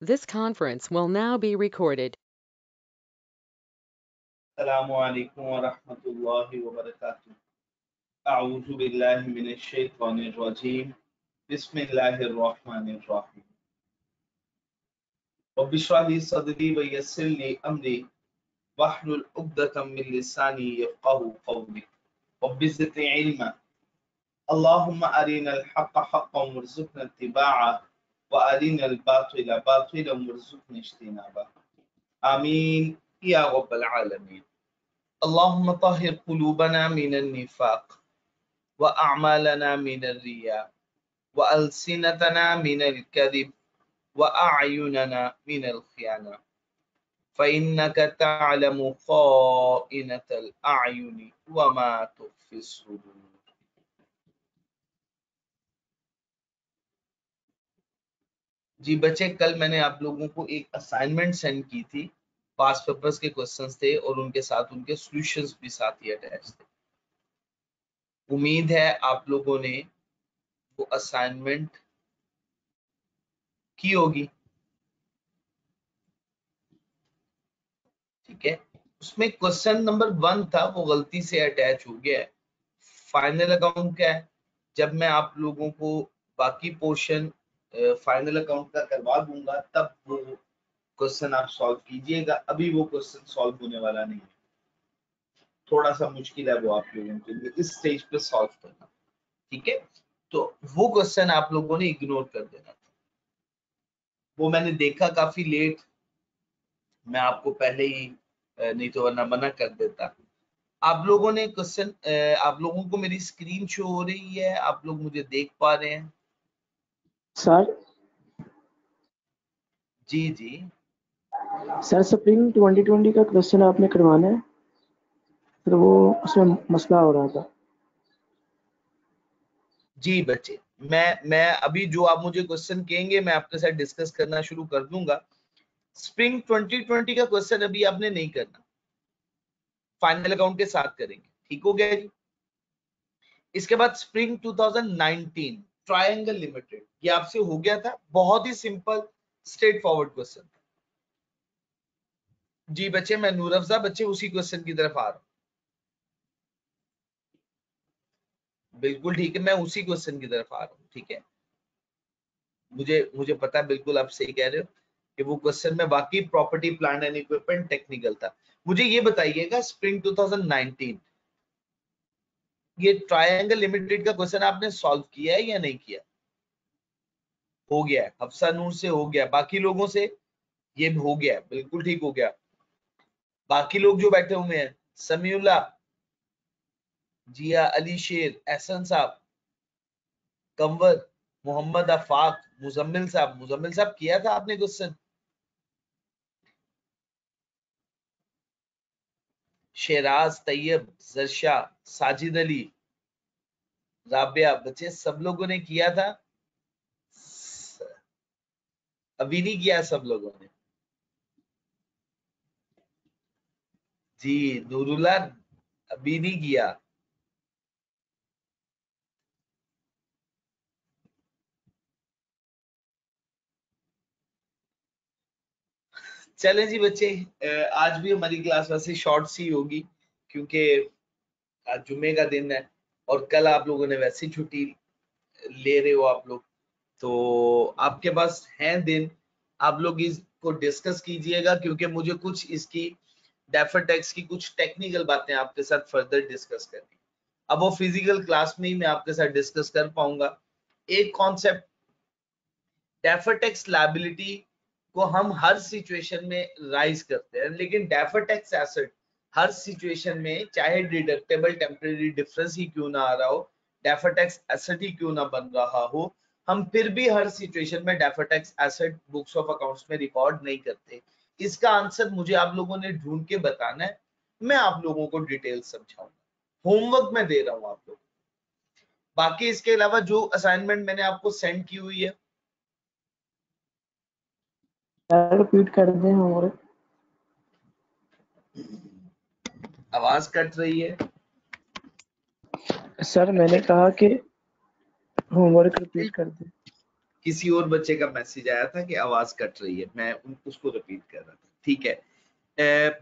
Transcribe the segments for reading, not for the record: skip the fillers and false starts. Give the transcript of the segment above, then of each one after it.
This conference will now be recorded. अस्सलामु अलैकुम व रहमतुल्लाहि व बरकातुहू। अऊज़ु बिल्लाहि मिनश शैतानिर रजीम। बिस्मिल्लाहिर रहमानिर रहीम। रब्बि इश्रह ली सदरी व यस्सिर ली अमरी वहलुल उक़दतम मिन लिसानी यफ़क़हू क़ौली। रब्बि ज़िदनी इल्मा। अल्लाहुम्मा अरिनल हक़्क़ हक़्क़न वरज़ुक़ना इत्तिबाअह व अरिनल बातिला बातिलन वरज़ुक़ना इज्तिनाबह। आमीन या रब्बल आलमीन। अल्लाहुम्मा तहिर क़ुलूबना मिनन निफ़ाक़ व अअमालना मिनर रिया व अलसिनतना मिनल कज़िब व अअयुनना मिनल ख़ियाना फ़इन्नक तअलमु ख़ाइनतल अअयुनि व मा तुख़फ़िस सुदूर। जी बच्चे, कल मैंने आप लोगों को एक असाइनमेंट सेंड की थी। पास्ट पेपर्स के क्वेश्चंस थे और उनके साथ उनके सॉल्यूशंस भी साथ ही अटैच थे। उम्मीद है आप लोगों ने वो असाइनमेंट की होगी। ठीक है, उसमें क्वेश्चन नंबर 1 था, वो गलती से अटैच हो गया है। फाइनल अकाउंट क्या है, जब मैं आप लोगों को बाकी पोर्शन फाइनल अकाउंट का करवा दूंगा तब वो क्वेश्चन आप सॉल्व कीजिएगा। अभी वो क्वेश्चन सॉल्व होने वाला नहीं है, थोड़ा सा मुश्किल है वो आप लोगों के लिए इस स्टेज पे सॉल्व करना। ठीक है, तो वो क्वेश्चन आप लोगों ने इग्नोर कर देना था। वो मैंने देखा काफी लेट, मैं आपको पहले ही नहीं तो वरना मना कर देता। आप लोगों ने क्वेश्चन, आप लोगों को मेरी स्क्रीन शो हो रही है, आप लोग मुझे देख पा रहे हैं? सर जी जी सर स्प्रिंग 2020 का क्वेश्चन आपने करवाना है, फिर वो उसमें मसला हो रहा था। जी बच्चे, मैं अभी जो आप मुझे क्वेश्चन कहेंगे मैं आपके साथ डिस्कस करना शुरू कर दूंगा। स्प्रिंग 2020 का क्वेश्चन अभी आपने नहीं करना, फाइनल अकाउंट के साथ करेंगे। ठीक हो गया जी। इसके बाद स्प्रिंग 2019 ट्रायंगल लिमिटेड, ये आपसे हो गया था, बहुत ही सिंपल स्ट्रेट फॉरवर्ड क्वेश्चन। जी बच्चे, मैं नूर अफजा बच्चे उसी क्वेश्चन की तरफ आ रहा हूँ। बिल्कुल ठीक है, मैं उसी क्वेश्चन की तरफ आ रहा हूँ। ठीक है, मुझे पता है, बिल्कुल आप सही कह रहे हो कि वो क्वेश्चन में वाकई property plant and equipment technical था। मुझे ये बताइएगा, स्प्रिंग 2019 ये ट्रायंगल लिमिटेड का क्वेश्चन आपने सॉल्व किया है या नहीं किया? हो गया है, हफ्सा नूर से हो गया, बाकी लोगों से ये हो गया, बिल्कुल ठीक हो गया। बाकी लोग जो बैठे हुए हैं, समीउल्लाह, जिया, अली शेर, एहसन साहब, कंवर, मोहम्मद अफाक, मुजम्मिल साहब किया था आपने क्वेश्चन? शेराज, तैयब, जरशा, साजिद अली, राबिया, बच्चे सब लोगों ने किया था? अभी नहीं किया सब लोगों ने? जी नूरुल्लाह, अभी नहीं किया। चलें जी बच्चे, आज भी हमारी क्लास वैसे शॉर्ट सी होगी क्योंकि आज जुम्मे का दिन है और कल आप लोगों ने वैसे छुट्टी ले रहे हो आप लोग, तो आपके पास है दिन, आप लोग इसको डिस्कस कीजिएगा क्योंकि मुझे कुछ इसकी डेफर टेक्स की कुछ टेक्निकल बातें आपके साथ फर्दर डिस्कस करनी। अब वो फिजिकल क्लास में ही मैं आपके साथ डिस्कस कर पाऊंगा। एक कॉन्सेप्ट, डेफर टेक्स लायबिलिटी को हम हर सिचुएशन में राइज करते हैं, लेकिन डेफर टैक्स एसेट हर सिचुएशन में, चाहे डिडक्टेबल टेम्परेरी डिफरेंस ही क्यों ना आ रहा हो, डेफर टैक्स एसेट ही क्यों ना बन रहा हो, हम फिर भी हर सिचुएशन में defer tax asset books of accounts में रिकॉर्ड नहीं करते। इसका आंसर मुझे आप लोगों ने ढूंढ के बताना है, मैं आप लोगों को डिटेल समझाऊंगा, होमवर्क में दे रहा हूं आप लोग। बाकी इसके अलावा जो असाइनमेंट मैंने आपको सेंड की हुई है, रिपीट कर दें होमवर्क। आवाज कट रही है सर मैंने कहा कि होमवर्क रिपीट कर दें। किसी और बच्चे का मैसेज आया था कि आवाज कट रही है, मैं उसको रिपीट कर रहा था। ठीक है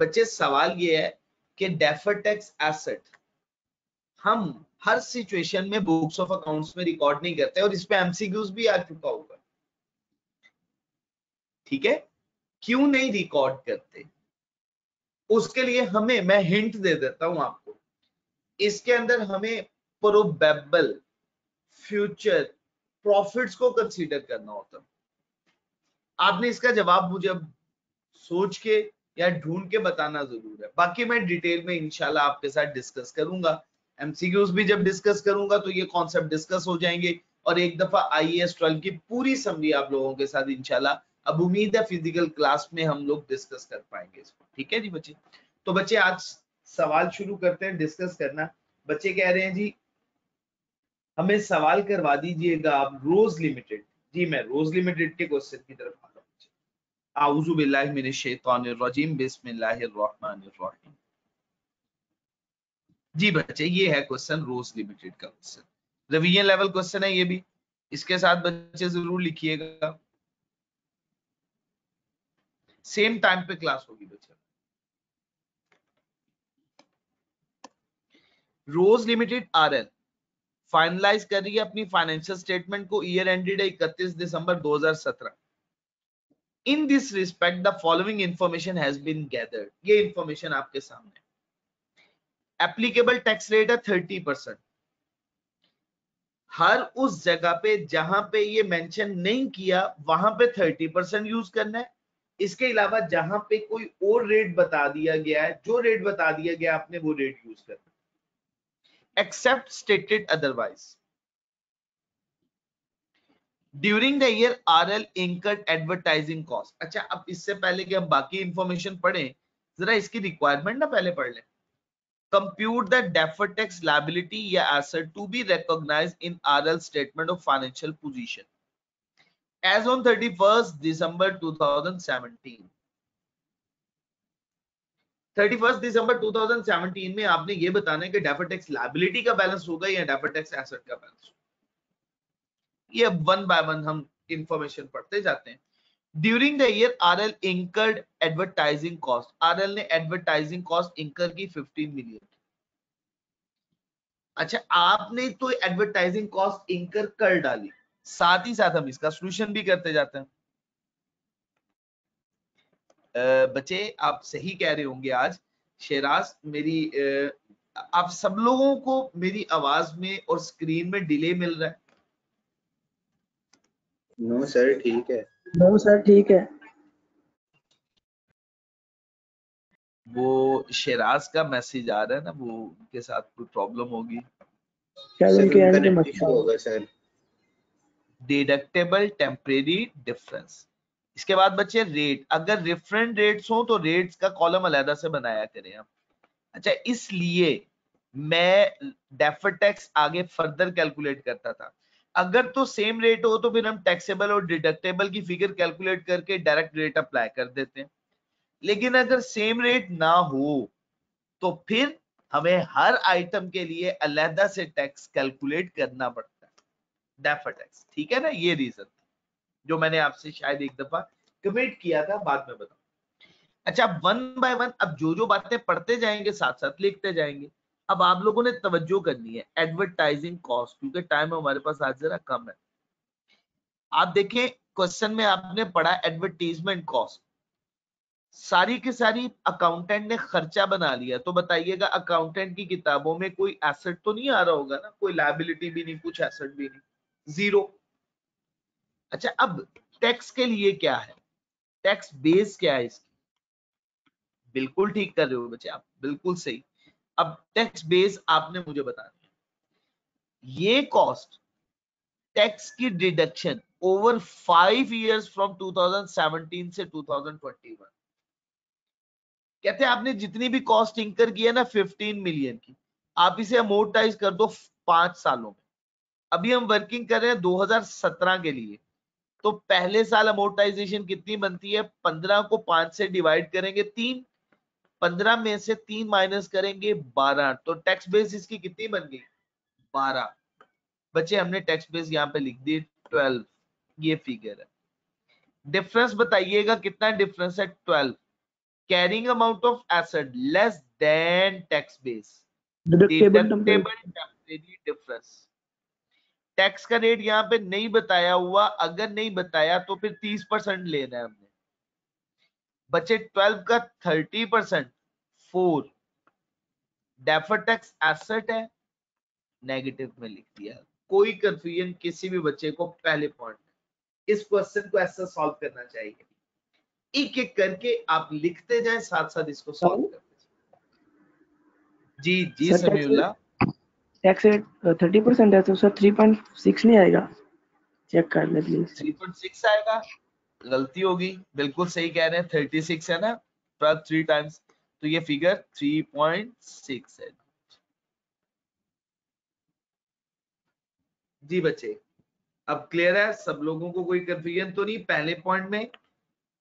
बच्चे, सवाल ये है कि डेफर्ड टैक्स एसेट हम हर सिचुएशन में बुक्स ऑफ अकाउंट्स में रिकॉर्ड नहीं करते, और इस पे एमसीक्यूज भी आ चुका होगा। ठीक है, क्यों नहीं रिकॉर्ड करते, उसके लिए हमें, मैं हिंट दे देता हूं आपको, इसके अंदर हमें प्रोबेबल फ्यूचर प्रॉफिट्स को कंसीडर करना होता है। आपने इसका जवाब मुझे अब सोच के या ढूंढ के बताना जरूर है, बाकी मैं डिटेल में इंशाल्लाह आपके साथ डिस्कस करूंगा। एमसीक्यूज भी जब डिस्कस करूंगा तो ये कॉन्सेप्ट डिस्कस हो जाएंगे, और एक दफा आईएएस 12 की पूरी समरी आप लोगों के साथ इंशाल्लाह, अब उम्मीद है फिजिकल क्लास में हम लोग डिस्कस कर पाएंगे इसको। ठीक है जी बच्चे, तो बच्चे आज सवाल शुरू करते हैं डिस्कस करना। बच्चे कह रहे हैं जी हमें सवाल करवा दीजिएगा आप रोज लिमिटेड। जी मैं रोज लिमिटेड के क्वेश्चन की तरफ आ रहा हूँ। आऊज़ु बिल्लाहि मिनश शैतानिर रजीम, बिस्मिल्लाहिर रहमानिर रहीम। जी बच्चे ये है क्वेश्चन रोज लिमिटेड का क्वेश्चन, रिवीजन लेवल क्वेश्चन है ये भी, इसके साथ बच्चे जरूर लिखिएगा। सेम टाइम पे क्लास होगी बच्चे। रोज लिमिटेड आरएल फाइनलाइज कर रही है अपनी फाइनेंशियल स्टेटमेंट को, year ended 31 December 2017। In this respect the following information has been gathered. ये इंफॉर्मेशन आपके सामने, एप्लीकेबल टैक्स रेट है 30%। हर उस जगह पे जहां पे ये मेंशन नहीं किया वहां पे 30% यूज करना है। इसके अलावा जहां पे कोई और रेट बता दिया गया है, जो रेट बता दिया गया आपने वो रेट यूज करना है, except stated otherwise. During the year RL incurred advertising cost. अच्छा, अब इससे पहले कि हम बाकी इंफॉर्मेशन पढ़ें, जरा इसकी रिक्वायरमेंट ना पहले पढ़ लें। Compute the deferred tax liability या asset to be recognized in RL statement of financial position as on 31st December 2017। 31st दिसंबर 2017 में आपने ये बताना है कि डेफर्ड टैक्स लायबिलिटी का बैलेंस होगा या डेफर्ड टैक्स एसेट का बैलेंस होगा। ये वन बाय वन हम इंफॉर्मेशन पढ़ते जाते हैं। During the year RL incurred advertising cost, RL ने एडवर्टाइजिंग कॉस्ट इंकर की 15 मिलियन। अच्छा, आपने तो एडवर्टाइजिंग कॉस्ट इंकर कर डाली, साथ ही साथ हम इसका सॉल्यूशन भी करते जाते हैं। बच्चे आप सही कह रहे होंगे आज शेराज, मेरी आप सब लोगों को मेरी आवाज में और स्क्रीन में डिले मिल रहा है? नो सर ठीक है। नो सर ठीक है। वो शेराज का मैसेज आ रहा है ना, वो उनके साथ कोई प्रॉब्लम होगी शायद सर उनके उनका एंड पे नेट मसला इशू होगा सर। Deductible temporary difference. इसके बाद बच्चे रेट, अगर डिफरेंट रेट्स हो तो रेट्स का कॉलम अलग से बनाया करें हम। अच्छा, इसलिए मैं डेफर्ड टैक्स आगे फर्दर कैलकुलेट करता था। अगर तो सेम रेट हो तो फिर हम टैक्सेबल और डिडक्टेबल की फिगर कैलकुलेट करके डायरेक्ट रेट अप्लाई कर देते हैं, लेकिन अगर सेम रेट ना हो तो फिर हमें हर आइटम के लिए अलहदा से टैक्स कैलकुलेट करना पड़ता है, डेफर्ड टैक्स। ठीक है ना, ये रीजन जो मैंने आपसे शायद एक दफा कमेंट किया था, बाद में बताऊं। अच्छा, वन बाय वन अब जो जो बातें पढ़ते जाएंगे साथ साथ लिखते जाएंगे। अब आप लोगों ने तवज्जो करनी है एडवर्टाइजिंग कॉस्ट, क्योंकि टाइम हमारे पास आज जरा कम है। आप देखें क्वेश्चन में आपने पढ़ा एडवर्टीजमेंट कॉस्ट, सारी की सारी अकाउंटेंट ने खर्चा बना लिया, तो बताइएगा अकाउंटेंट की किताबों में कोई एसेट तो नहीं आ रहा होगा ना, कोई लायबिलिटी भी नहीं, कुछ एसेट भी नहीं, जीरो। अच्छा, अब टैक्स के लिए क्या है, टैक्स बेस क्या है इसकी? बिल्कुल ठीक कर रहे हो बच्चे आप, बिल्कुल सही। अब टैक्स बेस आपने मुझे बताना है, ये कॉस्ट टैक्स की डिडक्शन ओवर 5 इयर्स फ्रॉम 2017 से 2021। कहते हैं आपने जितनी भी कॉस्ट इंकर की है ना 15 मिलियन की, आप इसे अमोर्टाइज कर दो 5 सालों में। अभी हम वर्किंग कर रहे हैं 2017 के लिए, तो पहले साल अमोर्टाइजेशन कितनी बनती है, 15 को 5 से डिवाइड करेंगे 3, 15 में से 3 माइनस करेंगे 12, तो टैक्स बेस इसकी कितनी बन गई 12। बच्चे हमने टैक्स बेस यहाँ पे लिख दी 12। ये फिगर है। डिफरेंस बताइएगा कितना डिफरेंस है? 12। Carrying amount of asset less than tax base, deductible deductible temporary difference. Tax का रेट यहाँ पे नहीं बताया हुआ, अगर नहीं बताया तो फिर 30% लेना है हमने। बचे 12 का 30%, 4 डेफर्ड टैक्स एसेट है, नेगेटिव में लिख दिया। कोई कंफ्यूजन किसी भी बच्चे को पहले पॉइंट, इस क्वेश्चन को ऐसा सॉल्व करना चाहिए। एक एक करके आप लिखते जाए, साथ साथ इसको सॉल्व करते जाए। जी जी समीउल्लाह। टैक्स रेट 30% है तो सर 3.6 नहीं आएगा? चेक कर ले प्लीज। 3.6 आएगा, गलती होगी, बिल्कुल सही कह रहे हैं, 36 है ना, प्लस 3 टाइम्स, तो ये फिगर 3.6 है। जी बच्चे, अब क्लियर है सब लोगों को? कोई कंफ्यूजन तो नहीं पहले पॉइंट में?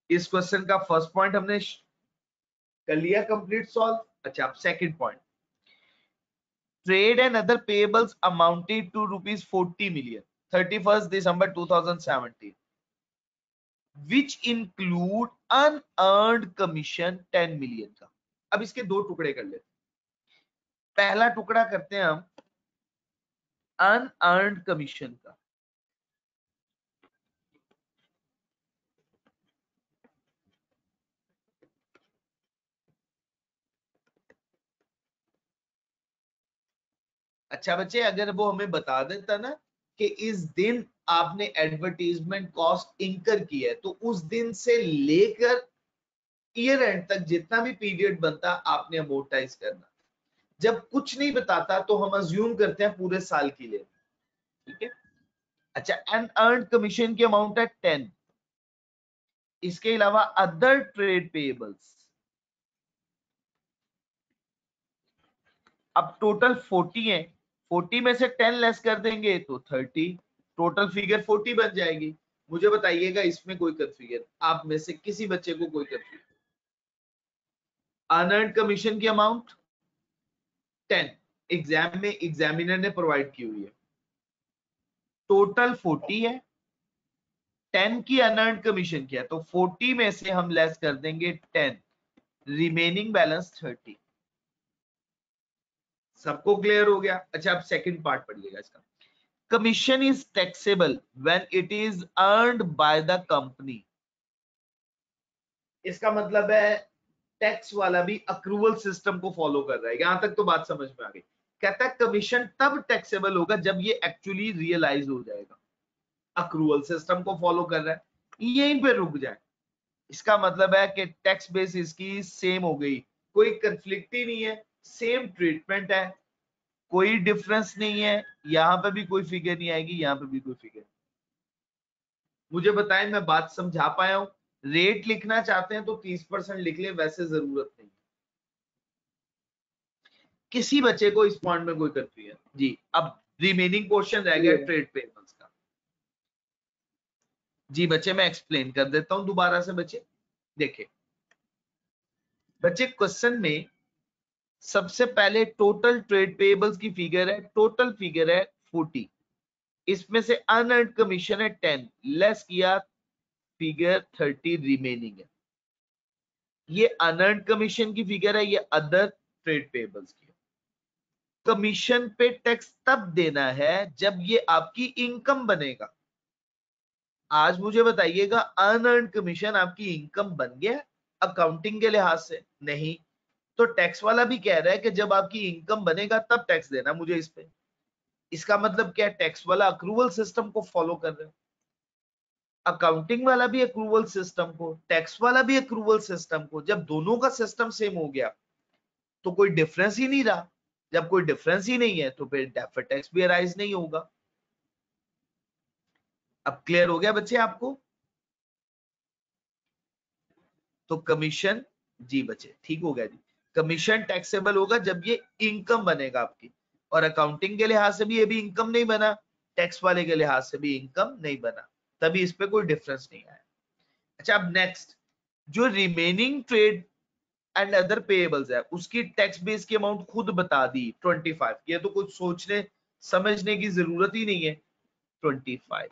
इस क्वेश्चन का फर्स्ट पॉइंट हमने कर लिया कंप्लीट सॉल्व। अच्छा, अब second point, trade and other payables amounted to ₹40 million 31st December 2017, which include unearned commission 10 million का। अब इसके दो टुकड़े कर लेते हैं। पहला टुकड़ा करते हैं हम अनअर्न्ड कमीशन का। अच्छा बच्चे, अगर वो हमें बता देता ना कि इस दिन आपने एडवर्टीजमेंट कॉस्ट इंकर की है, तो उस दिन से लेकर ईयर एंड तक जितना भी पीरियड बनता आपने अमोर्टाइज करना। जब कुछ नहीं बताता तो हम अज्यूम करते हैं पूरे साल के लिए, ठीक है। अच्छा, अनअर्न्ड कमीशन की अमाउंट है 10। इसके अलावा अदर ट्रेड पेएबल्स, अब टोटल 40 है, 40 में से 10 लेस कर देंगे तो 30, टोटल फिगर 40 बन जाएगी। मुझे बताइएगा इसमें कोई कंफ्यूजन, आप में से किसी बच्चे को कोई कंफ्यूजन? अनअर्न्ड कमीशन की अमाउंट 10 एग्जाम में एग्जामिनर ने प्रोवाइड की हुई है, टोटल 40 है, 10 की अनअर्न्ड कमीशन किया, तो 40 में से हम लेस कर देंगे 10, रिमेनिंग बैलेंस 30। सबको क्लियर हो गया? अच्छा, अब सेकंड पार्ट पढ़िएगा इसका। Commission is taxable when it is earned by the company. इसका मतलब है टैक्स वाला भी अक्रूवल सिस्टम को फॉलो कर रहा है। यहां तक तो बात समझ में आ गई। कहता है कमीशन तब टैक्सेबल होगा जब ये एक्चुअली रियलाइज हो जाएगा। अक्रूवल सिस्टम को फॉलो कर रहा है, यहीं पे रुक जाए। इसका मतलब है कि टैक्स बेस इसकी सेम हो गई, कोई कंफ्लिक्ट ही नहीं है, सेम ट्रीटमेंट है, कोई डिफरेंस नहीं है। यहां पे भी कोई फिगर नहीं आएगी, यहां पे भी कोई फिगर। मुझे बताएं मैं बात समझा पाया हूं? रेट लिखना चाहते हैं तो 30% लिख ले, वैसे जरूरत नहीं। किसी बच्चे को इस पॉइंट में कोई कंफ्यूजन? जी, अब रिमेनिंग पोर्शन रह गया ट्रेड पेबल्स का। जी बच्चे, मैं एक्सप्लेन कर देता हूं दोबारा से। बच्चे देखिए, बच्चे क्वेश्चन में सबसे पहले टोटल ट्रेड पेबल्स की फिगर है, टोटल फिगर है 40, इसमें से अनअर्न्ड कमीशन है 10, लेस किया फिगर 30 रिमेनिंग है। ये अनअर्न्ड कमीशन की फिगर है, ये अदर ट्रेड पेबल्स की। कमीशन पे टैक्स तब देना है जब ये आपकी इनकम बनेगा। आज मुझे बताइएगा, अनअर्न्ड कमीशन आपकी इनकम बन गया अकाउंटिंग के लिहाज से? नहीं। तो टैक्स वाला भी कह रहा है कि जब आपकी इनकम बनेगा तब टैक्स देना मुझे इस पे। इसका मतलब क्या? टैक्स वाला अक्रूवल सिस्टम को फॉलो कर रहे हैं, अकाउंटिंग वाला भी अक्रूवल सिस्टम को, टैक्स वाला भी अक्रूवल सिस्टम को। जब दोनों का सिस्टम सेम हो गया तो कोई डिफरेंस ही नहीं रहा। जब कोई डिफरेंस ही नहीं है तो फिर डेफर्ड टैक्स भी अराइज नहीं होगा। अब क्लियर हो गया बच्चे आपको? तो कमीशन, जी बच्चे ठीक हो गया जी, कमीशन टैक्सेबल होगा जब ये इनकम बनेगा आपकी, और अकाउंटिंग के लिहाज से भी ये भी इनकम नहीं बना, टैक्स वाले के लिहाज से भी इनकम नहीं बना, तभी इस पे कोई डिफरेंस नहीं आया। अच्छा, अब नेक्स्ट, जो remaining trade and other payables है उसकी टैक्स बेस की अमाउंट खुद बता दी 25, ये तो कुछ सोचने समझने की जरूरत ही नहीं है। 25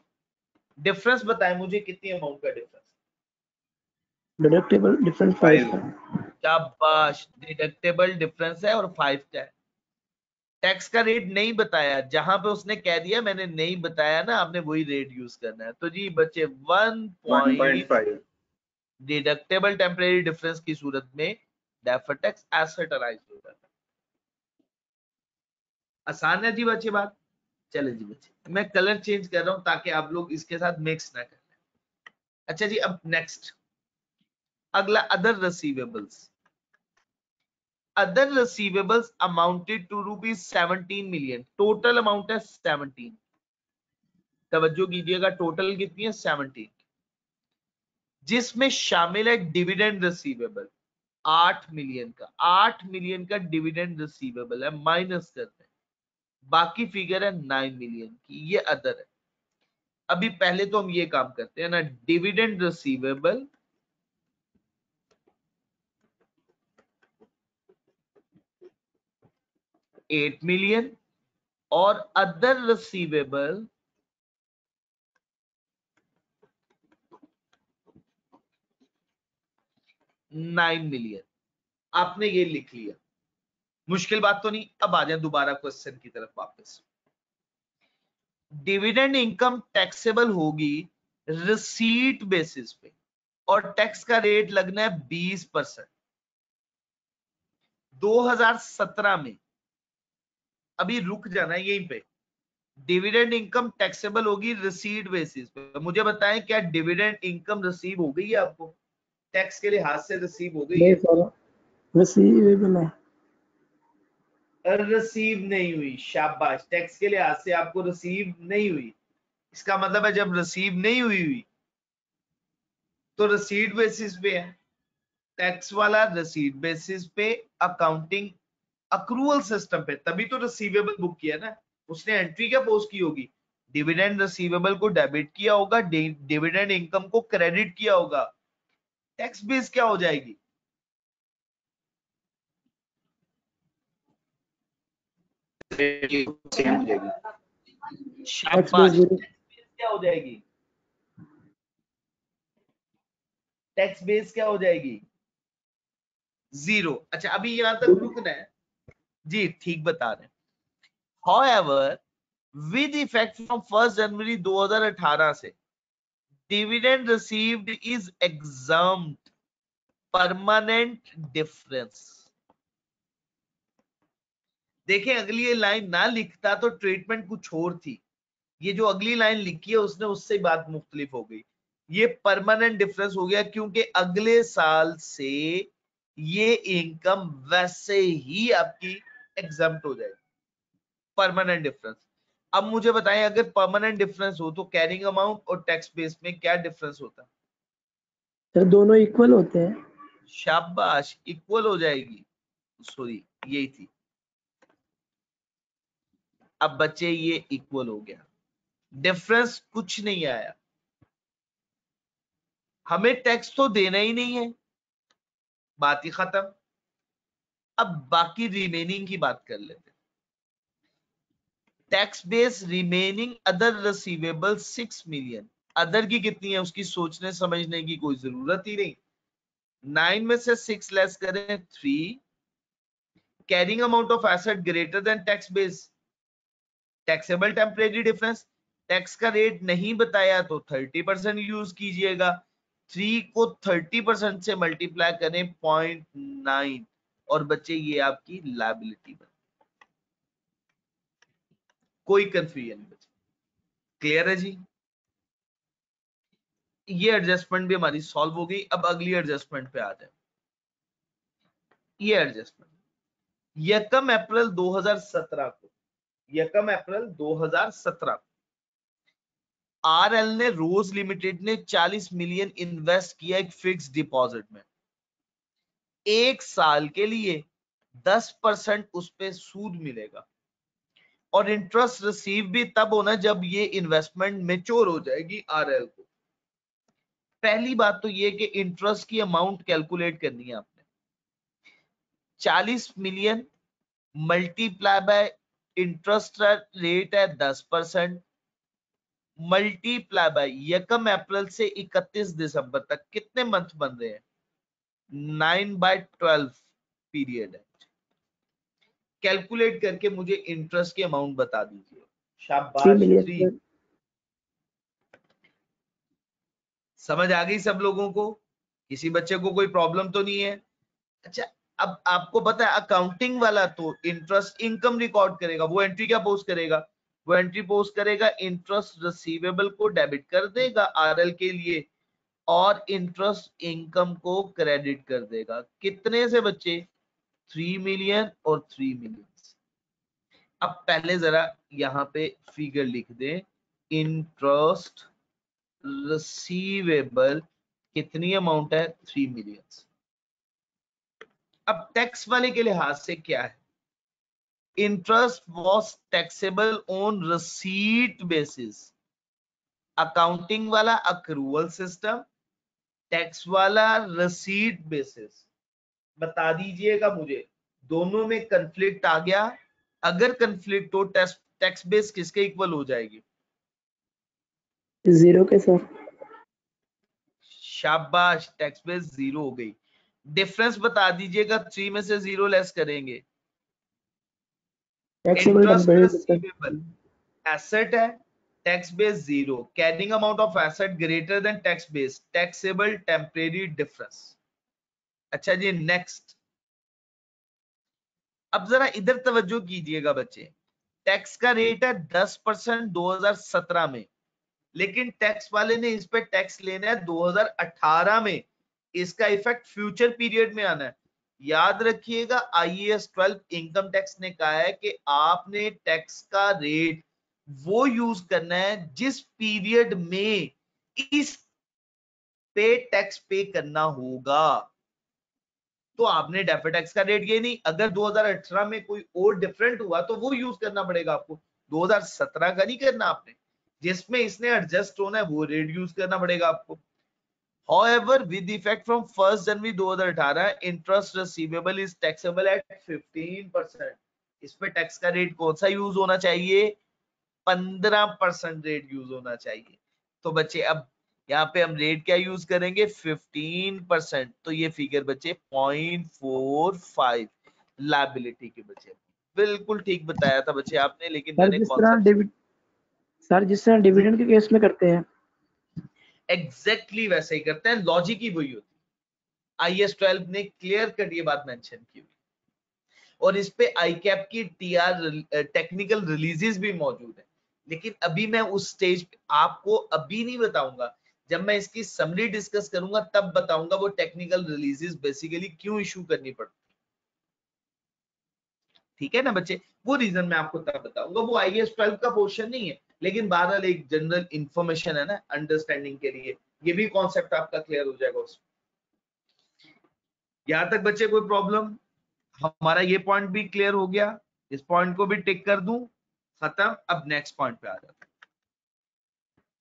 डिफरेंस बताएं मुझे, कितनी अमाउंट का डिफरेंस? डिडक्टेबल डिफरेंस 5 का। शाबाश, डिडक्टेबल डिफरेंस है और 5 का है। टैक्स का रेट नहीं बताया, जहां पे उसने कह दिया मैंने नहीं बताया ना, आपने वही रेट यूज करना है। तो जी बच्चे 1.5 डिडक्टेबल टेम्परेरी डिफरेंस की सूरत में डेफर्ड टैक्स एसेटराइज हो जाता है। आसान है जी बच्चे बात। चले जी बच्चे, मैं कलर चेंज कर रहा हूं ताकि आप लोग इसके साथ मिक्स ना करें। अच्छा जी, अब नेक्स्ट अगला other receivables. Other receivables amounted to ₹17 million. Total amount है 17। तवज्जो कीजिएगा, टोटल कितनी है? 17, जिसमें शामिल है डिविडेंड रिसीवेबल 8 मिलियन का। 8 मिलियन का डिविडेंड रिसीवेबल है, माइनस करते हैं, बाकी फिगर है 9 मिलियन की, ये अदर है। अभी पहले तो हम ये काम करते हैं ना, डिविडेंड रिसीवेबल $8 मिलियन और अदर रिसीवेबल $9 मिलियन। आपने ये लिख लिया, मुश्किल बात तो नहीं। अब आ जाए दोबारा क्वेश्चन की तरफ वापस। डिविडेंड इनकम टैक्सेबल होगी रिसीट बेसिस पे और टैक्स का रेट लगना है 20%। 2017 में, अभी रुक जाना है यहीं पे, डिविडेंड इनकम टैक्सेबल होगी रिसीट बेसिस पे। मुझे बताएं क्या डिविडेंड इनकम रिसीव हो गई है आपको? टैक्स के लिहाज से रिसीव हो गई नहीं है? सर, रिसीवेबल है। रिसीव नहीं हुई। शाबाश, टैक्स के लिहाज से आपको रिसीव नहीं हुई। इसका मतलब है जब रिसीव नहीं हुई तो रिसीट बेसिस पे है। टैक्स वाला रिसीट बेसिस पे, अकाउंटिंग अक्रूवल सिस्टम पे, तभी तो रिसीवेबल बुक किया ना। उसने एंट्री क्या पोस्ट की होगी? डिविडेंड रिसीवेबल को डेबिट किया होगा, डिविडेंड इनकम को क्रेडिट किया होगा। टैक्स बेस क्या हो जाएगी? सेम हो जाएगी। टैक्स बेस शाबाश, टैक्स बेस क्या हो जाएगी? टैक्स बेस क्या हो जाएगी? 0। अच्छा, अभी यहां तक रुकना है जी, ठीक बता रहे हैं। However, with effect from 1 जनवरी 2018 से dividend received is exempt permanent difference। देखें, अगली ये लाइन ना लिखता तो ट्रीटमेंट कुछ और थी। ये जो अगली लाइन लिखी है उसने उससे बात मुख्तलिफ हो गई। ये परमानेंट डिफरेंस हो गया क्योंकि अगले साल से ये इनकम वैसे ही आपकी एग्जम्प्ट हो जाएगी। Permanent difference. अब मुझे बताएं, अगर परमानेंट डिफरेंस हो तो कैरिंग अमाउंट और टैक्स बेस में क्या डिफरेंस होता है? सर दोनों इक्वल होते हैं। शाबाश, इक्वल हो जाएगी। सॉरी, यही थी। अब बच्चे ये इक्वल हो गया, डिफरेंस कुछ नहीं आया। हमें टैक्स तो देना ही नहीं है, बात ही खत्म। अब बाकी रिमेनिंग की बात कर लेते हैं। Tax base remaining other receivable 6 million. Other की कितनी है उसकी सोचने समझने की कोई जरूरत ही नहीं। 9 में से 6 लेस करें 3। Carrying amount of asset greater than tax base, taxable temporary difference. Tax का रेट नहीं बताया तो 30% यूज कीजिएगा। 3 को 30% से मल्टीप्लाई करें 0.9 और बच्चे ये आपकी लायबिलिटी बन। कोई कंफ्यूजन नहीं बचे, क्लियर है जी? ये एडजस्टमेंट भी हमारी सॉल्व हो गई। अब अगली एडजस्टमेंट पे आ जाए। ये एडजस्टमेंट 1 अप्रैल 2017 को, 1 अप्रैल 2017 को आरएल ने, रोज लिमिटेड ने 40 मिलियन इन्वेस्ट किया एक फिक्स डिपॉजिट में। 1 साल के लिए 10% उस पे सूद मिलेगा और इंटरेस्ट रिसीव भी तब होना जब ये इन्वेस्टमेंट मेच्योर हो जाएगी आरएल को। पहली बात तो ये कि इंटरेस्ट की अमाउंट कैलकुलेट करनी है आपने। 40 million multiply by interest rate है 10%, मल्टीप्लाई बाय यकम अप्रैल से 31 दिसंबर तक कितने मंथ बन रहे हैं? 9/12 पीरियड है। कैलकुलेट करके मुझे इंटरेस्ट की अमाउंट बता दीजिए। 3 शाबाश। मिलियन 3। सर। समझ आ गई सब लोगों को? किसी बच्चे को कोई प्रॉब्लम तो नहीं है? अच्छा, अब आपको पता है अकाउंटिंग वाला तो इंटरेस्ट इनकम रिकॉर्ड करेगा, वो एंट्री क्या पोस्ट करेगा? वो एंट्री पोस्ट करेगा इंटरेस्ट रिसीवेबल को डेबिट कर देगा आरएल के लिए, और इंटरेस्ट इनकम को क्रेडिट कर देगा। कितने से बच्चे? 3 मिलियन और 3 मिलियन। अब पहले जरा यहां पे फिगर लिख दें। इंटरेस्ट रिसीवेबल कितनी अमाउंट है? 3 मिलियन। अब टैक्स वाले के लिहाज से क्या है? Interest was taxable on receipt basis. Accounting वाला अक्रूवल सिस्टम, टैक्स वाला रिसीट बेसिस। बता दीजिएगा मुझे, दोनों में कंफ्लिक्ट आ गया? अगर कंफ्लिक्ट हो, टैक्स बेस किसके इक्वल हो जाएगी? 0 के सर। शाबाश, टैक्स बेस 0 हो गई। डिफरेंस बता दीजिएगा, 3 में से 0 लेस करेंगे। Taxable interest comparative receivable asset है, tax base 0, carrying amount of asset greater than tax base, taxable temporary difference. अच्छा जी, नेक्स्ट। अब जरा इधर तवज्जो कीजिएगा बच्चे। टैक्स का रेट है 10% 2017 में, लेकिन टैक्स वाले ने इस पे टैक्स लेना है 2018 में। इसका इफेक्ट फ्यूचर पीरियड में आना है। याद रखिएगा, IAS 12 इनकम टैक्स ने कहा है कि आपने टैक्स का रेट वो यूज करना है जिस पीरियड में इस पे टैक्स पे करना होगा। तो आपने डेफर टैक्स का रेट ये नहीं, अगर 2018 में कोई और डिफरेंट हुआ तो वो यूज करना पड़ेगा आपको। 2017 का नहीं करना आपने, जिसमें इसने एडजस्ट होना है वो रेट यूज करना पड़ेगा आपको। However, with effect from 1st January 2018, interest receivable is taxable at 15%. इस पे टैक्स का रेट कौन सा यूज होना चाहिए? 15% रेट यूज होना चाहिए। तो बच्चे अब यहाँ पे हम रेट क्या यूज करेंगे? 15%। तो ये फिगर बच्चे 0.45 लायबिलिटी के बच्चे। बिल्कुल ठीक बताया था बच्चे आपने, लेकिन सर मैंने जिस तरह डिविडेंड के केस में करते हैं। एग्जैक्टली वैसे ही करते हैं, लॉजिक ही वही होती है। IAS 12 ने क्लियर कट ये बात मेंशन की हुई, और इस पे ICAP की TR टेक्निकल रिलीजेस भी मौजूद है। लेकिन अभी मैं उस स्टेज पे आपको अभी नहीं बताऊंगा, जब मैं इसकी समरी डिस्कस करूंगा तब बताऊंगा वो टेक्निकल रिलीजेस बेसिकली क्यों इशू करनी पड़ती। ठीक है ना बच्चे? वो रीजन मैं आपको तब बताऊंगा, वो IAS 12 का पोर्शन नहीं है, लेकिन बहरहाल एक जनरल इंफॉर्मेशन है ना अंडरस्टैंडिंग के लिए। ये भी कॉन्सेप्ट आपका क्लियर हो जाएगा उसमें। यहां तक बच्चे कोई प्रॉब्लम? हमारा ये पॉइंट भी क्लियर हो गया, इस पॉइंट को भी टिक कर दूं, खत्म। अब नेक्स्ट पॉइंट पे आ जाते हैं।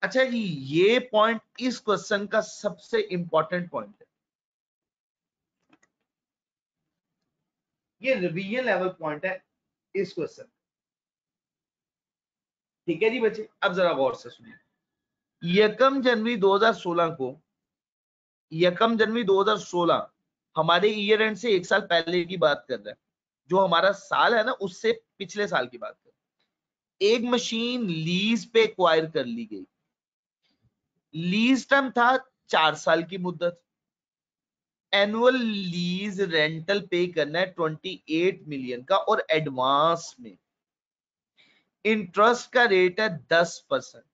अच्छा जी, ये पॉइंट इस क्वेश्चन का सबसे इंपॉर्टेंट पॉइंट है, ये रिवीजन लेवल पॉइंट है इस क्वेश्चन। ठीक है जी बच्चे, अब जरा गौर से सुनिए। यकम जनवरी 2016 हमारे ईयर एंड से 1 साल पहले की बात कर रहा है। जो हमारा साल है ना, उससे पिछले साल की बात कर रहा है। एक मशीन लीज पे एक्वायर कर ली गई। लीज टर्म था 4 साल की मुद्दत। एनुअल लीज रेंटल पे करना है 28 मिलियन का, और एडवांस में। इंटरेस्ट का रेट है 10%।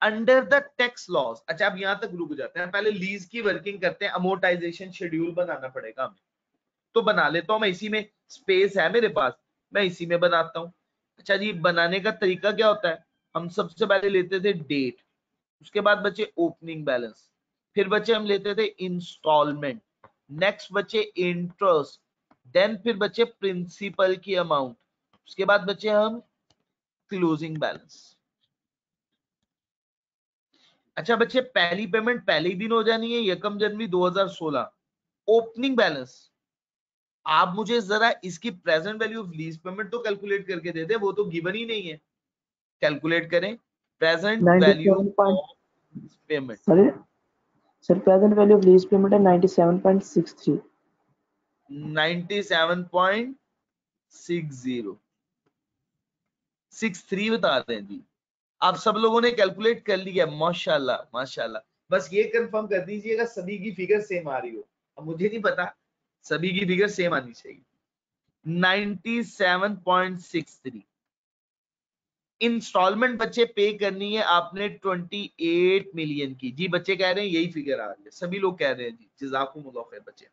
Under the tax loss. अच्छा, अब यहां तक रुक जाते हैं, पहले लीज की वर्किंग करते हैं। अमोर्टाइजेशन शेड्यूल बनाना पड़ेगा हमें, तो बना लेता हूं मैं। इसी में स्पेस है मेरे पास, मैं इसी में बनाता हूं। अच्छा जी, बनाने का तरीका क्या होता है? हम सबसे पहले लेते थे डेट, उसके बाद बचे ओपनिंग बैलेंस, फिर बचे हम लेते थे इंस्टॉलमेंट, नेक्स्ट बचे इंटरेस्ट, देन फिर बचे प्रिंसिपल की अमाउंट, उसके बाद बचे हम क्लोजिंग बैलेंस। अच्छा बच्चे, पहली पेमेंट पहले ही दिन हो जानी है, यकम जनवरी 2016। ओपनिंग बैलेंस, आप मुझे जरा इसकी present value of lease payment तो कैलकुलेट करके दे दे, वो तो गिवन ही नहीं है। कैलकुलेट करें। Present 97 value point of payment, sir present value of lease payment है 97.63। 97.63 बता रहे हैं जी। आप सब लोगों ने कैलकुलेट कर लिया, माशाल्लाह माशाल्लाह। बस ये कंफर्म कर दीजिएगा सभी की फिगर सेम आ रही हो। अब मुझे नहीं पता, सभी की फिगर सेम आनी चाहिए। 97.63 इंस्टॉलमेंट बच्चे पे करनी है आपने 28 मिलियन की। जी बच्चे कह रहे हैं यही फिगर आ रही है, सभी लोग कह रहे हैं जी, जज़ाकुमुल्लाह खैर बच्चे।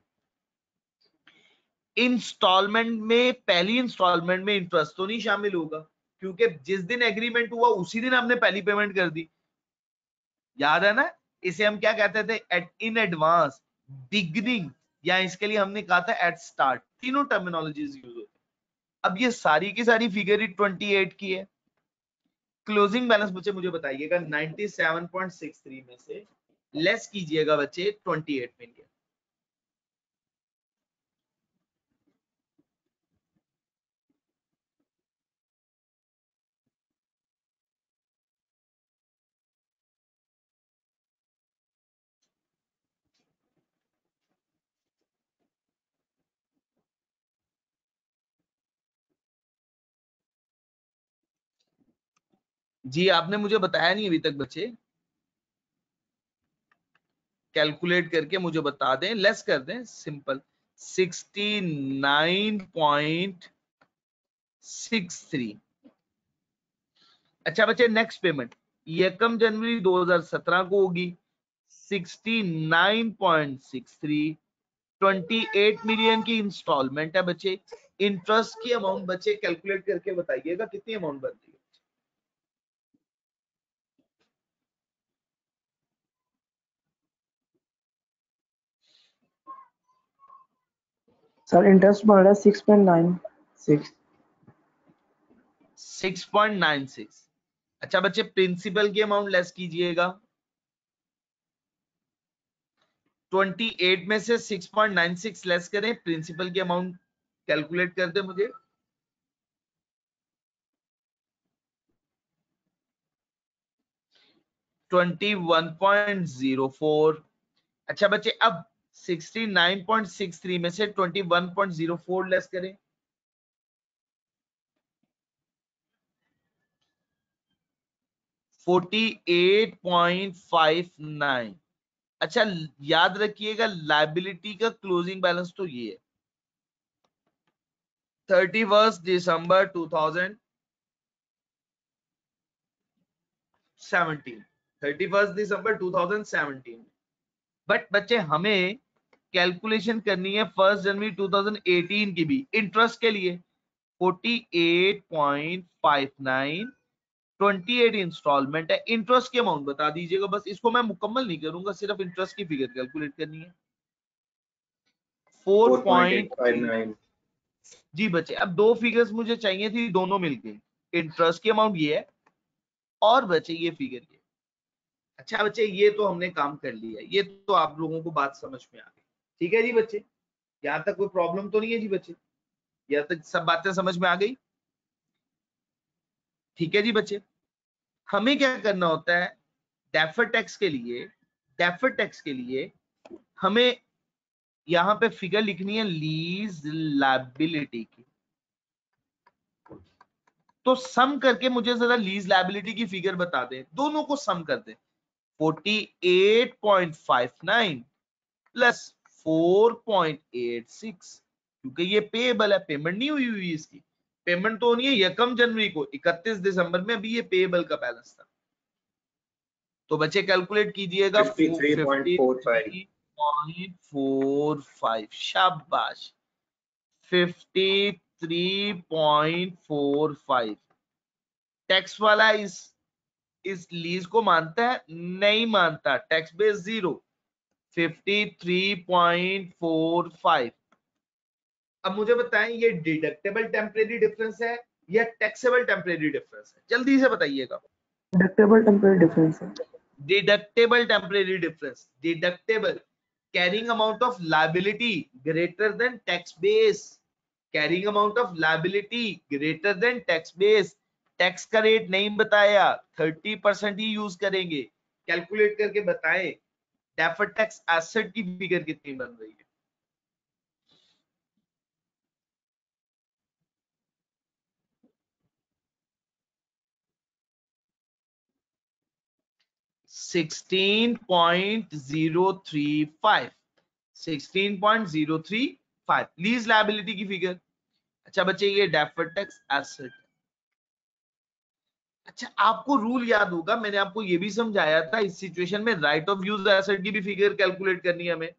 इंस्टॉलमेंट में पहली इंस्टॉलमेंट में इंटरेस्ट तो नहीं शामिल होगा, क्योंकि जिस दिन एग्रीमेंट हुआ उसी दिन आपने पहली पेमेंट कर दी, याद है ना। इसे हम क्या कहते थे, एट इन एडवांस, बिगनिंग, या इसके लिए हमने कहा था एट स्टार्ट। तीनों टर्मिनोलॉजीज यूज होती। अब ये सारी की सारी फिगर ही 28 की है। क्लोजिंग बैलेंस बच्चे मुझे बताइएगा 97.63 में से लेस कीजिएगा बच्चे 28 मिलियन। जी आपने मुझे बताया नहीं अभी तक बच्चे, कैलकुलेट करके मुझे बता दें, लेस कर दें, सिंपल 69.63। अच्छा बच्चे नेक्स्ट पेमेंट 1 जनवरी 2017 को होगी 69.63, 28 मिलियन की इंस्टॉलमेंट है बच्चे। इंटरेस्ट की अमाउंट बच्चे कैलकुलेट करके बताइएगा कितनी अमाउंट बनती है। सर इंटरेस्ट बढ़ रहा है 6.96। 6.96। अच्छा बच्चे प्रिंसिपल की अमाउंट लेस कीजिएगा, 28 में से 6.96 लेस करें, प्रिंसिपल की अमाउंट कैलकुलेट कर दे मुझे। $21.04। अच्छा बच्चे अब 69.63 में से 21.04 लेस करें, 48.59। अच्छा याद रखिएगा लायबिलिटी का क्लोजिंग बैलेंस तो ये है 31 दिसंबर 2017, 31 दिसंबर 2017। बट बच्चे हमें कैलकुलेशन करनी है 1 जनवरी 2018 की भी इंटरेस्ट के लिए 48.59, 28 इंस्टॉलमेंट है। इंटरेस्ट की अमाउंट बता दीजिएगा, बस इसको मैं मुकम्मल नहीं करूंगा, सिर्फ इंटरेस्ट की फिगर कैलकुलेट करनी है। 4.859। जी बच्चे अब दो फिगर्स मुझे चाहिए थी, दोनों मिल गई। इंटरेस्ट की अमाउंट ये है और बच्चे ये फिगर ये। अच्छा बच्चे ये तो हमने काम कर लिया, ये तो आप लोगों को बात समझ में आ गई। ठीक है जी बच्चे, यहाँ तक कोई प्रॉब्लम तो नहीं है जी बच्चे, यहाँ तक सब बातें समझ में आ गई। ठीक है जी बच्चे, हमें क्या करना होता है डेफर्ड टैक्स के लिए, डेफर्ड टैक्स के लिए हमें यहाँ पे फिगर लिखनी है लीज लायबिलिटी की। तो सम करके मुझे जरा लीज लायबिलिटी की फिगर बता दें, दोनों को सम कर दें। 48.59 प्लस 4.86, क्योंकि ये पेएबल है, पेमेंट नहीं हुई हुई इसकी, पेमेंट तो होनी है 1 जनवरी को, 31 दिसंबर में, अभी ये पेएबल का बैलेंस था। तो बच्चे कैलकुलेट कीजिएगा 53.45, शाबाश 53.45। टैक्स वाला इस लीज को मानता है, नहीं मानता, टैक्स बेस 0, 53.45। अब मुझे बताएं ये डिडक्टेबल टेम्परेरी डिफरेंस है या टैक्सेबल टेम्परेरी डिफरेंस है, जल्दी से बताइएगा। डिडक्टेबल टेम्परेरी डिफरेंस है। Deductible temporary difference, deductible carrying amount of liability greater than tax base, carrying amount of liability greater than tax base, tax का रेट नहीं बताया, 30% ही यूज करेंगे। कैलकुलेट करके बताएं डेफर्ड टैक्स एसेट की फिगर कितनी बन रही है। $16.035 लीज लायबिलिटी की फिगर। अच्छा बच्चे ये डेफर्ड टैक्स एसेट। अच्छा आपको रूल याद होगा, मैंने आपको ये भी समझाया था इस सिचुएशन में राइट ऑफ यूज एसेट की भी फिगर कैलकुलेट करनी है हमें।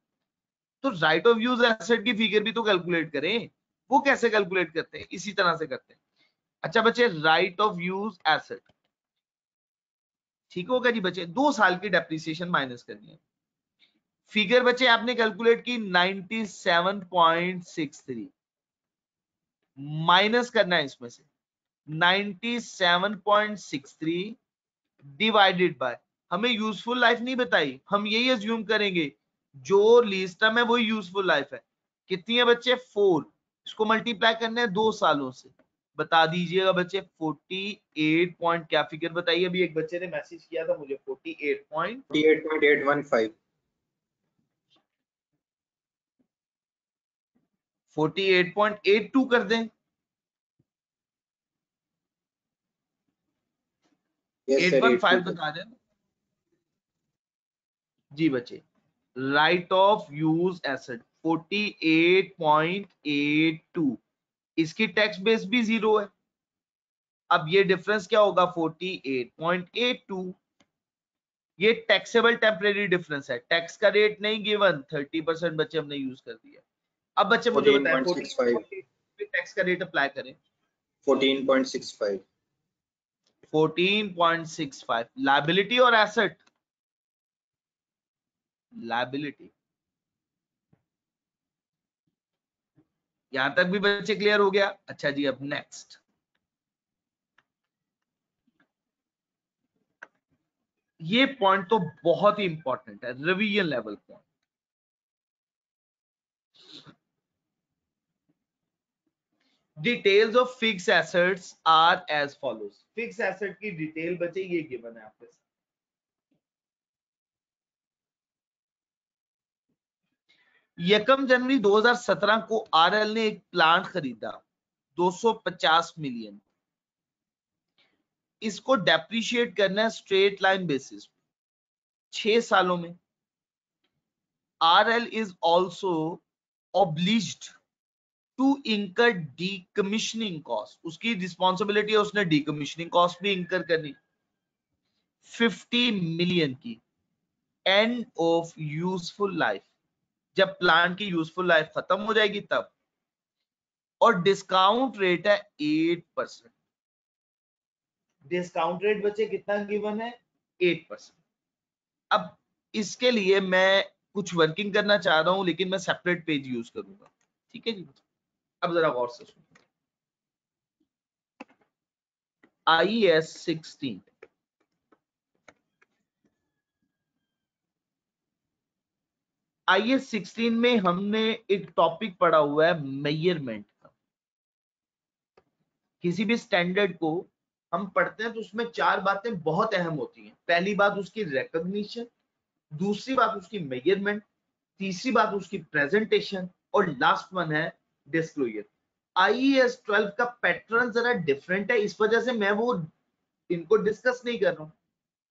तो राइट ऑफ यूज एसेट की फिगर भी तो कैलकुलेट करें। वो कैसे कैलकुलेट करते हैं, इसी तरह से करते हैं। अच्छा बच्चे राइट ऑफ यूज एसेट ठीक होगा जी बच्चे, 2 साल की डेप्रिसिएशन माइनस करनी है। फिगर बच्चे आपने कैलकुलेट की 97.63 माइनस करना है इसमें से 97.63 डिवाइडेड बाय, हमें यूजफुल लाइफ नहीं बताई, हम यही अज्यूम करेंगे जो लीज टर्म है वही यूजफुल लाइफ है। कितनी है बच्चे 4, इसको मल्टीप्लाई करना है 2 सालों से। बता दीजिएगा बच्चे 48 पॉइंट क्या फिगर बताइए। अभी एक बच्चे ने मैसेज किया था मुझे 48.815 48.82 कर दें। यस सर 815 बता दें जी बच्चे। राइट ऑफ यूज एसेट 48.82, इसकी टैक्स बेस भी 0 है। अब ये डिफरेंस क्या होगा 48.82, ये टैक्सेबल टेम्परेरी डिफरेंस है। टैक्स का रेट नहीं गिवन, 30% बच्चे हमने यूज कर दिया। अब बच्चे मुझे बताएं 14.65 टैक्स का रेट अप्लाई करें 14.65 14.65 लायबिलिटी और एसेट, लायबिलिटी। यहां तक भी बच्चे क्लियर हो गया। अच्छा जी अब नेक्स्ट, ये पॉइंट तो बहुत ही इंपॉर्टेंट है, revision level point. Details of fix assets are as follows. Fix asset की डिटेल बचे ये गिवन है आपके साथ। यकम जनवरी 2017 को आरएल ने एक प्लांट खरीदा 250 मिलियन। इसको डेप्रिशिएट करना है स्ट्रेट लाइन बेसिस 6 सालों में। RL is also obliged to इंकर डीकमीशनिंग कॉस्ट, उसकी रिस्पॉन्सिबिलिटी है उसने डीकमीशनिंग कॉस्ट भी इंकर करनी 50 मिलियन की एंड ऑफ यूजफुल लाइफ, जब प्लांट की यूजफुल लाइफ खत्म हो जाएगी तब। और डिस्काउंट रेट है 8%। डिस्काउंट रेट बच्चे कितना गिवन है 8%। अब इसके लिए मैं कुछ वर्किंग करना चाह रहा हूं लेकिन मैं सेपरेट पेज यूज करूंगा, ठीक है जी। अब जरा गौर से सुनिए। IAS 16 IAS 16 में हमने एक टॉपिक पढ़ा हुआ है मेजरमेंट का। किसी भी स्टैंडर्ड को हम पढ़ते हैं तो उसमें 4 बातें बहुत अहम होती हैं। पहली बात उसकी रिकॉग्निशन, दूसरी बात उसकी मेजरमेंट, तीसरी बात उसकी प्रेजेंटेशन और लास्ट वन है डिस्क्लोजर। IAS 12 का पैटर्न जरा डिफरेंट है, इस वजह से मैं वो इनको डिस्कस नहीं कर रहा हूं।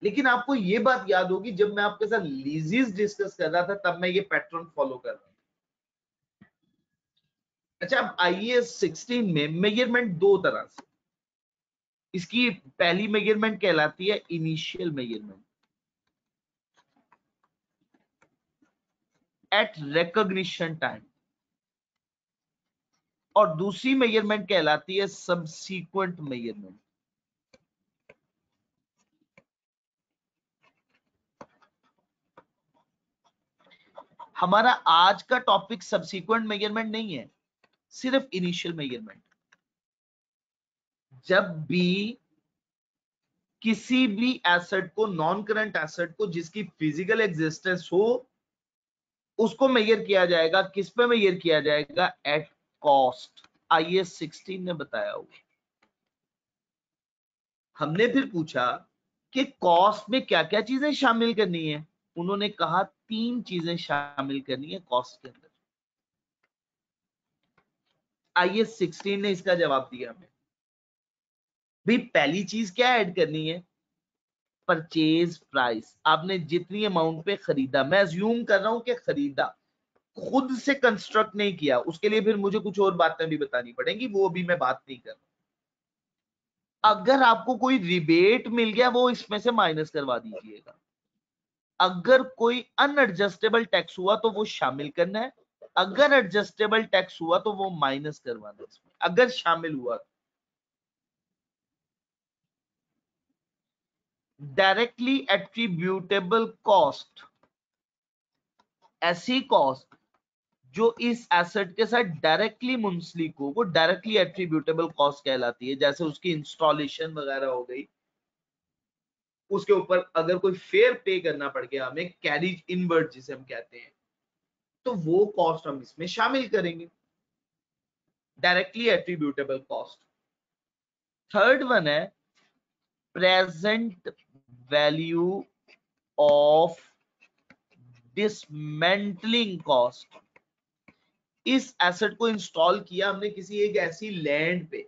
लेकिन आपको ये बात याद होगी जब मैं आपके साथ लीजेस डिस्कस कर रहा था तब मैं ये पैटर्न फॉलो कर रहा हूं। अच्छा अब IAS 16 में मेजरमेंट 2 तरह से, इसकी पहली मेजरमेंट कहलाती है initial measurement at recognition time, और दूसरी मेजरमेंट कहलाती है सबसीक्वेंट मेजरमेंट। हमारा आज का टॉपिक सबसीक्वेंट मेजरमेंट नहीं है, सिर्फ इनिशियल मेजरमेंट। जब भी किसी भी एसेट को, नॉन करंट एसेट को जिसकी फिजिकल एग्जिस्टेंस हो, उसको मेजर किया जाएगा। किस पे मेजर किया जाएगा? At cost. IAS 16 ने बताया हुआ। हमने फिर पूछा कि कॉस्ट में क्या क्या चीजें शामिल करनी है। उन्होंने कहा 3 चीजें शामिल करनी है कॉस्ट के अंदर। IS 16 ने इसका जवाब दिया हमें। भाई पहली चीज क्या ऐड करनी है? Purchase price. आपने जितनी अमाउंट पे खरीदा, मैं अज्यूम कर रहा हूं कि खरीदा, खुद से कंस्ट्रक्ट नहीं किया, उसके लिए फिर मुझे कुछ और बातें भी बतानी पड़ेंगी, वो अभी मैं बात नहीं कर रहा। अगर आपको कोई रिबेट मिल गया वो इसमें से माइनस करवा दीजिएगा। अगर कोई अनएडजस्टेबल टैक्स हुआ तो वो शामिल करना है, अगर एडजस्टेबल टैक्स हुआ तो वो माइनस करवाना है इसमें, अगर शामिल हुआ। डायरेक्टली एट्रीब्यूटेबल कॉस्ट, ऐसी कॉस्ट जो इस एसेट के साथ डायरेक्टली मुंसलिक हो, वो डायरेक्टली एट्रीब्यूटेबल कॉस्ट कहलाती है। जैसे उसकी इंस्टॉलेशन वगैरह हो गई, उसके ऊपर अगर कोई फेयर पे करना पड़ गया हमें, कैरिज इनवर्ड जिसे हम कहते हैं, तो वो कॉस्ट हम इसमें शामिल करेंगे, directly attributable cost. Third one है present value of dismantling cost. इस एसेट को इंस्टॉल किया हमने किसी एक ऐसी लैंड पे,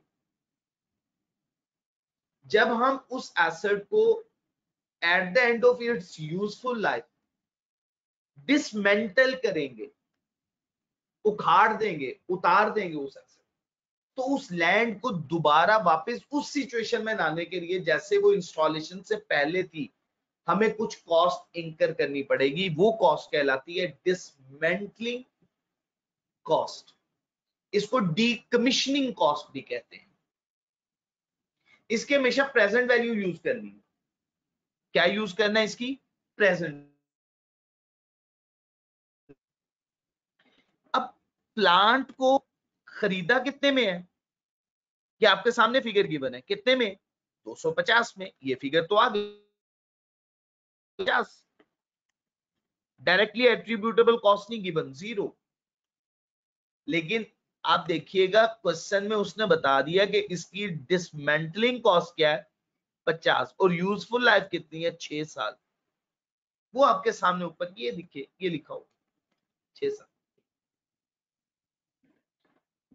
जब हम उस एसेट को at the end of its useful life dismantle करेंगे, उखाड़ देंगे, उतार देंगे उस एसेट, तो उस लैंड को दोबारा वापस उस सिचुएशन में लाने के लिए जैसे वो इंस्टॉलेशन से पहले थी, हमें कुछ कॉस्ट इंकर करनी पड़ेगी। वो कॉस्ट कहलाती है डिसमेंटलिंग कॉस्ट। इसको डीकमीशनिंग कॉस्ट भी कहते हैं। इसके हमेशा प्रेजेंट वैल्यू यूज करनी है। क्या यूज करना है इसकी? प्रेजेंट। अब प्लांट को खरीदा कितने में है? ये आपके सामने फिगर गिवन है, कितने में? 250 में। ये फिगर तो आ गई 50। डायरेक्टली एट्रीब्यूटेबल कॉस्ट नहीं गिवन, 0। लेकिन आप देखिएगा क्वेश्चन में उसने बता दिया कि इसकी डिसमेंटलिंग कॉस्ट क्या है, 50, और यूजफुल लाइफ कितनी है, 6 साल। वो आपके सामने ऊपर ये लिखे, ये लिखा हो 6 साल।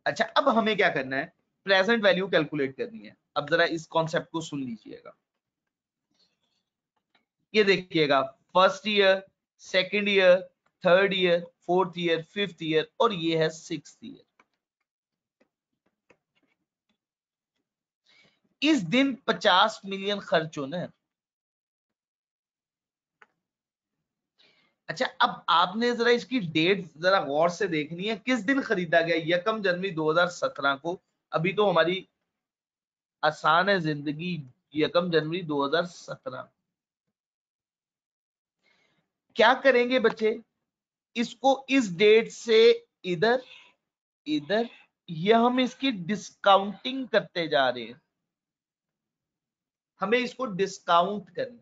अच्छा, अब हमें क्या करना है? प्रेजेंट वैल्यू कैलकुलेट करनी है। अब जरा इस कॉन्सेप्ट को सुन लीजिएगा। ये देखिएगा, first year, second year, third year, fourth year, fifth year, और ये है सिक्स्थ ईयर। इस दिन 50 मिलियन खर्च होना है। अच्छा, अब आपने जरा इसकी डेट जरा गौर से देखनी है। किस दिन खरीदा गया? 1 जनवरी 2017 को। अभी तो हमारी आसान है जिंदगी, 1 जनवरी 2017। क्या करेंगे बच्चे? इसको इस डेट से इधर, इधर, ये हम इसकी डिस्काउंटिंग करते जा रहे हैं। हमें इसको डिस्काउंट करना।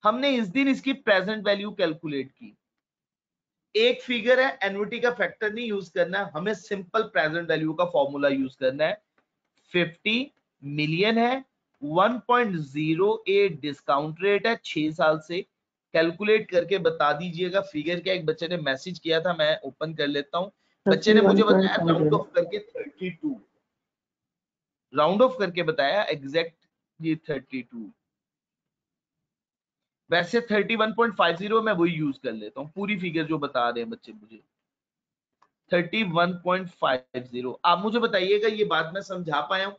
हमने इस दिन इसकी प्रेजेंट वैल्यू कैलकुलेट की। एक फिगर है, एन्युटी का फैक्टर नहीं यूज करना, हमें सिंपल प्रेजेंट वैल्यू का फॉर्मूला यूज करना है। 50 मिलियन है, 1.08 डिस्काउंट रेट है 6 साल से। कैलकुलेट करके बता दीजिएगा फिगर क्या। एक बच्चे ने मैसेज किया था, मैं ओपन कर लेता हूं। बच्चे ने मुझे बताया राउंड ऑफ करके 32, राउंड ऑफ करके बताया एग्जैक्ट ये 32। वैसे 31.50 मैं वही यूज कर लेता हूं, पूरी फिगर जो बता रहे हैं बच्चे मुझे 31.50। आप मुझे बताइएगा ये बात मैं समझा पाया हूं?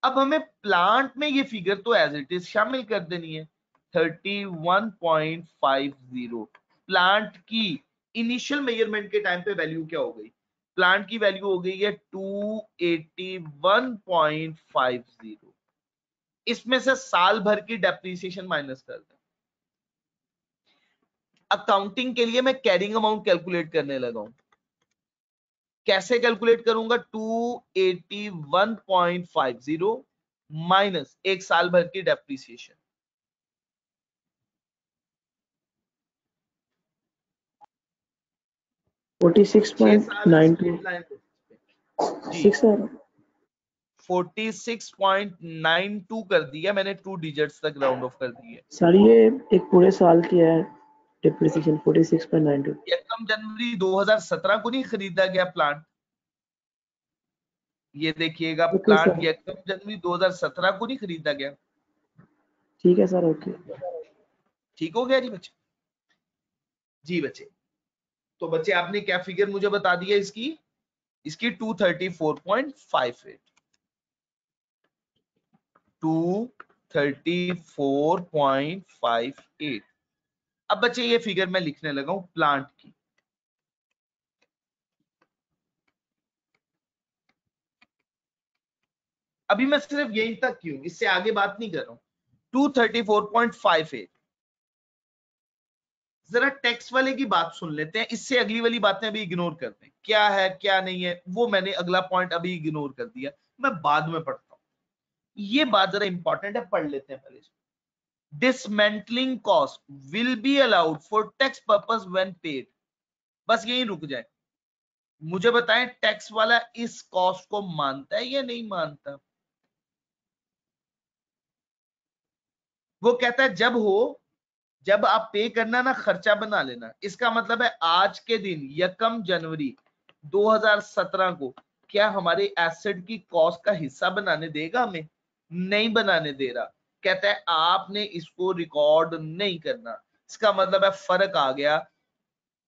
अब हमें प्लांट में ये फिगर तो एज इट इज शामिल कर देनी है। 31.50 प्लांट की इनिशियल मेजरमेंट के टाइम पे वैल्यू क्या हो गई? प्लांट की वैल्यू हो गई है 281.50। इसमें से साल भर की डेप्रिसिएशन माइनस कर दें। अकाउंटिंग के लिए मैं कैरिंग अमाउंट कैलकुलेट करने लगा हूं। कैसे कैलकुलेट करूंगा? 281.50 माइनस 1 साल भर की डेप्रिसिएशन। $46.92 6 है। 46.92 कर दिया मैंने, 2 डिजिट्स तक राउंड ऑफ कर दिए। सर ये एक पूरे साल की है डिप्रिसिएशन 46.92। यकम जनवरी 2017 को नहीं खरीदा गया प्लांट, ये देखिएगा ओके प्लांट सर, यकम जनवरी 2017 को नहीं खरीदा गया। ठीक है सर, ओके। ठीक हो गया जी बच्चे? जी बच्चे, तो बच्चे आपने क्या फिगर मुझे बता दिया इसकी 234.58, 234.58। अब बच्चे ये फिगर मैं लिखने लगा हूं प्लांट की। अभी मैं सिर्फ यहीं तक क्यों, इससे आगे बात नहीं कर रहा हूं। 234.58, जरा टेक्स्ट वाले की बात सुन लेते हैं, इससे अगली वाली बातें अभी इग्नोर करते हैं, क्या है क्या नहीं है वो मैंने अगला पॉइंट अभी इग्नोर कर दिया, मैं बाद में पढ़ता हूं। ये बात जरा इंपॉर्टेंट है, पढ़ लेते हैं पहले। Dismantling cost will be allowed for tax purpose when paid. बस यही रुक जाए, मुझे बताएं टैक्स वाला इस कॉस्ट को मानता है या नहीं मानता। वो कहता है जब आप पे करना ना खर्चा बना लेना। इसका मतलब है आज के दिन यकम जनवरी 2017 को क्या हमारे एसेट की कॉस्ट का हिस्सा बनाने देगा? हमें नहीं बनाने दे रहा, कहता है आपने इसको रिकॉर्ड नहीं करना। इसका मतलब है फर्क आ गया,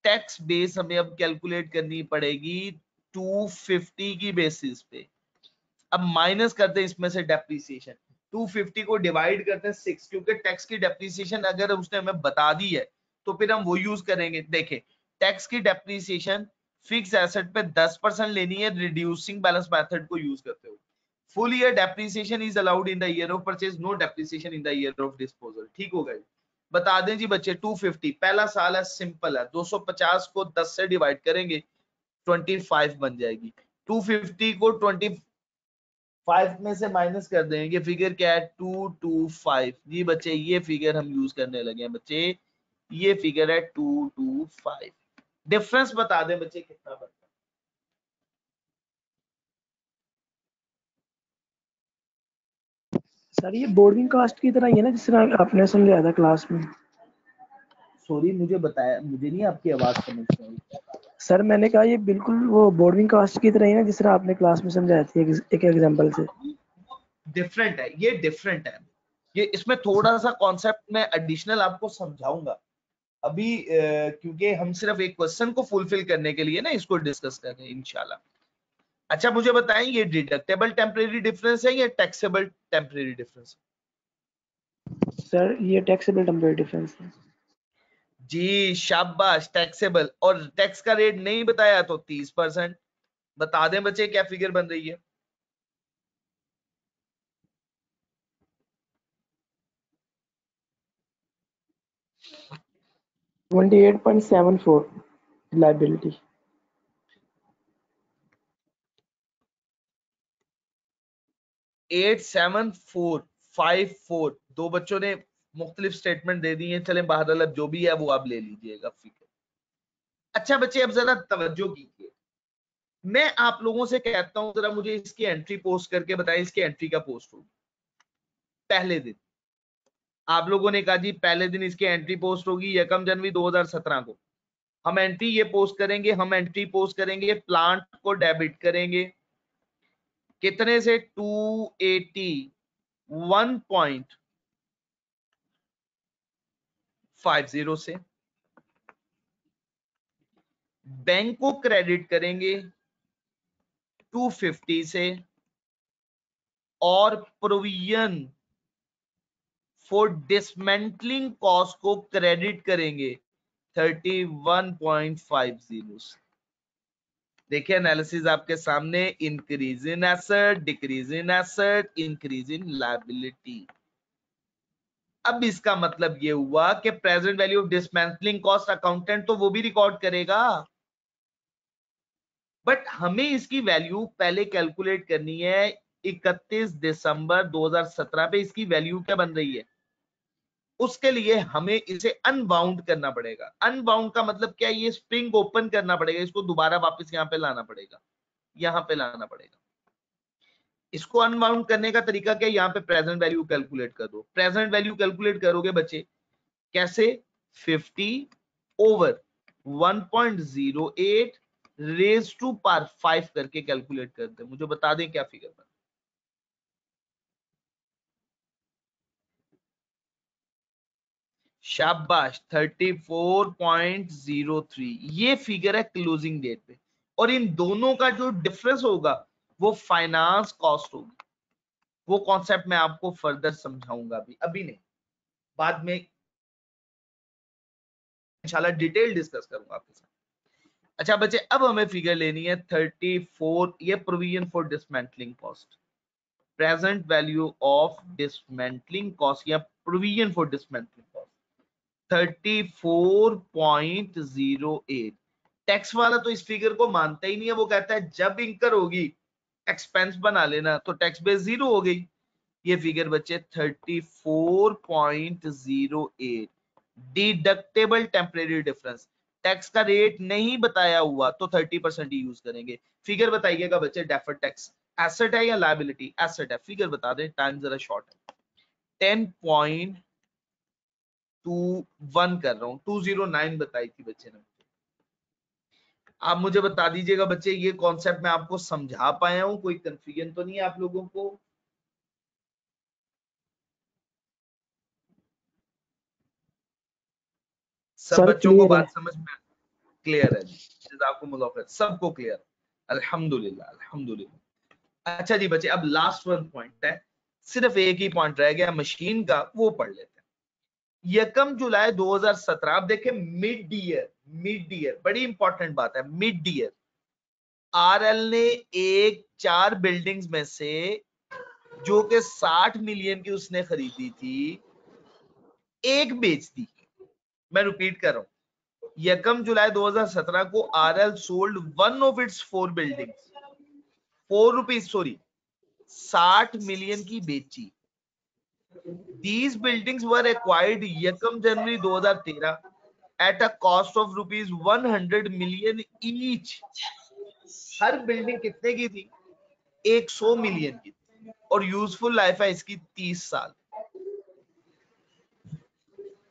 टैक्स बेस हमें अब कैलकुलेट करनी पड़ेगी 250 की बेसिस पे। अब माइनस करते हैं इसमें से डेप्रीसिएशन, 250 को डिवाइड करते हैं 6, क्योंकि टैक्स की डेप्रीसिएशन अगर उसने हमें बता दी है तो फिर हम वो यूज करेंगे। देखें टैक्स की डेप्रीसिएशन फिक्स एसेट पे 10% लेनी है रिड्यूसिंग बैलेंस मेथड को यूज करते हुए। Full year depreciation is allowed in the year of purchase, no depreciation in the year of disposal. ठीक हो गया? बता दें जी बच्चे 250 पहला साल है, सिंपल है, 250 को 10 से डिवाइड करेंगे 25 बन जाएगी। 250 को 25 में से माइनस कर देंगे, फिगर क्या है 225। जी बच्चे ये फिगर हम यूज करने लगे हैं बच्चे, ये फिगर है 225। डिफरेंस बता दें बच्चे कितना बनता है। सर ये बोर्डिंग कास्ट की तरह ही है ना, जिस तरह आपने समझाया था क्लास में। सॉरी मुझे बताया, मुझे नहीं आपकी आवाज समझ में आई। सर मैंने कहा ये बिल्कुल वो बोर्डिंग कास्ट की तरह ही ना, जिस तरह आपने क्लास में समझाया थी एक एग्जांपल से। डिफरेंट है, ये डिफरेंट है, ये इसमें थोड़ा सा कॉन्सेप्ट में एडिशनल आपको समझाऊंगा अभी, क्योंकि हम सिर्फ एक क्वेश्चन को फुलफिल करने के लिए ना इसको डिस्कस कर रहे हैं इंशाल्लाह। अच्छा मुझे बताएं ये डिडक्टेबल टेम्परेरी डिफरेंस है या टैक्सेबल टेम्परेरी डिफरेंस? सर ये टैक्सेबल टेम्परेरी डिफरेंस है। जी शाबाश, टैक्सेबल। और टैक्स का रेट नहीं बताया तो 30%। बता दें बच्चे क्या फिगर बन रही है? 28.74 लायबिलिटी। 87454, दो बच्चों ने मुख्तलिफ स्टेटमेंट दे दी है, चले बहरहाल अब जो भी है वो आप ले लीजिएगा फिगर। अच्छा बच्चे अब जरा तवज्जो कीजिए, मैं आप लोगों से कहता हूं जरा मुझे इसकी एंट्री पोस्ट करके बताएं, इसकी एंट्री का पोस्ट होगी पहले दिन। आप लोगों ने कहा जी पहले दिन इसकी एंट्री पोस्ट होगी यकम जनवरी 2017 को। हम एंट्री ये पोस्ट करेंगे, हम एंट्री पोस्ट करेंगे प्लांट को डेबिट करेंगे कितने से 281.50 से, बैंक को क्रेडिट करेंगे 250 से, और प्रोविजन फॉर डिसमेंटलिंग कॉस्ट को क्रेडिट करेंगे 31.50 से। देखिए एनालिसिस आपके सामने, increase in asset, decrease in asset, increase in liability. अब इसका मतलब ये हुआ कि present value of dismantling cost accountant तो वो भी रिकॉर्ड करेगा, बट हमें इसकी वैल्यू पहले कैलकुलेट करनी है 31 दिसंबर 2017 पे इसकी वैल्यू क्या बन रही है। उसके लिए हमें इसे अनबाउंड करना पड़ेगा। अनबाउंड का मतलब क्या है, ये स्प्रिंग ओपन करना पड़ेगा, इसको दोबारा वापस यहाँ पे लाना पड़ेगा, यहाँ पे लाना पड़ेगा। इसको अनबाउंड करने का तरीका क्या है, यहाँ पे प्रेजेंट वैल्यू कैलकुलेट कर दो। प्रेजेंट वैल्यू कैलकुलेट करोगे बच्चे कैसे, 50 ओवर 1.08 रेज टू पावर 5 करके कैलकुलेट करते हैं। मुझे बता दें क्या फिगर बना। शाबाश, 34.03 ये फिगर है क्लोजिंग डेट पे, और इन दोनों का जो डिफरेंस होगा वो फाइनेंस कॉस्ट होगी। वो कॉन्सेप्ट मैं आपको फर्दर समझाऊंगा, अभी नहीं, बाद में इंशाल्लाह डिटेल डिस्कस करूंगा आपके साथ। अच्छा बच्चे, अब हमें फिगर लेनी है 34, ये provision for dismantling cost, present value of dismantling cost या provision for dismantling cost 34.08। Tax वाला तो इस फिगर को मानता ही नहीं है, वो कहता है जब इंकर होगी एक्सपेंस बना लेना, तो टैक्स बेस 0 हो गई। ये फिगर बच्चे 34.08 डिडक्टेबल टेम्परेरी डिफरेंस, टैक्स का रेट नहीं बताया हुआ तो 30% यूज करेंगे। फिगर बताइएगा बच्चे, डेफर्ड टैक्स एसेट है या लायबिलिटी, एसेट है, फिगर बता दें, टाइम जरा शॉर्ट है। 10.21 कर रहा हूं, 209 बताई थी बच्चे ने। आप मुझे बता दीजिएगा बच्चे, ये कॉन्सेप्ट मैं आपको समझा पाया हूं, कोई कंफ्यूजन तो नहीं है आप लोगों को? सब सर बच्चों को क्लियर है। बात समझ में क्लियर है? जज़ाकुमुल्लाह खैर, सबको क्लियर, अल्हम्दुलिल्लाह अल्हम्दुलिल्लाह। अच्छा जी बच्चे, अब लास्ट वन पॉइंट है, सिर्फ एक ही पॉइंट रह गया मशीन का, वो पढ़ लेते हैं। 1 जुलाई 2017, आप देखें मिड ईयर बड़ी इंपॉर्टेंट बात है, मिड ईयर आरएल ने एक 4 बिल्डिंग्स में से जो कि 60 मिलियन की उसने खरीदी थी, एक बेच दी। मैं रिपीट कर रहा हूं, 1 जुलाई 2017 को RL sold one of its 4 buildings, 4 rupees sorry 60 million की बेची। These buildings were acquired 1 January 2013 at a cost of rupees 100 million each। Her building कितने की थी? 100 मिलियन की थी, और यूजफुल लाइफ है इसकी 30 साल।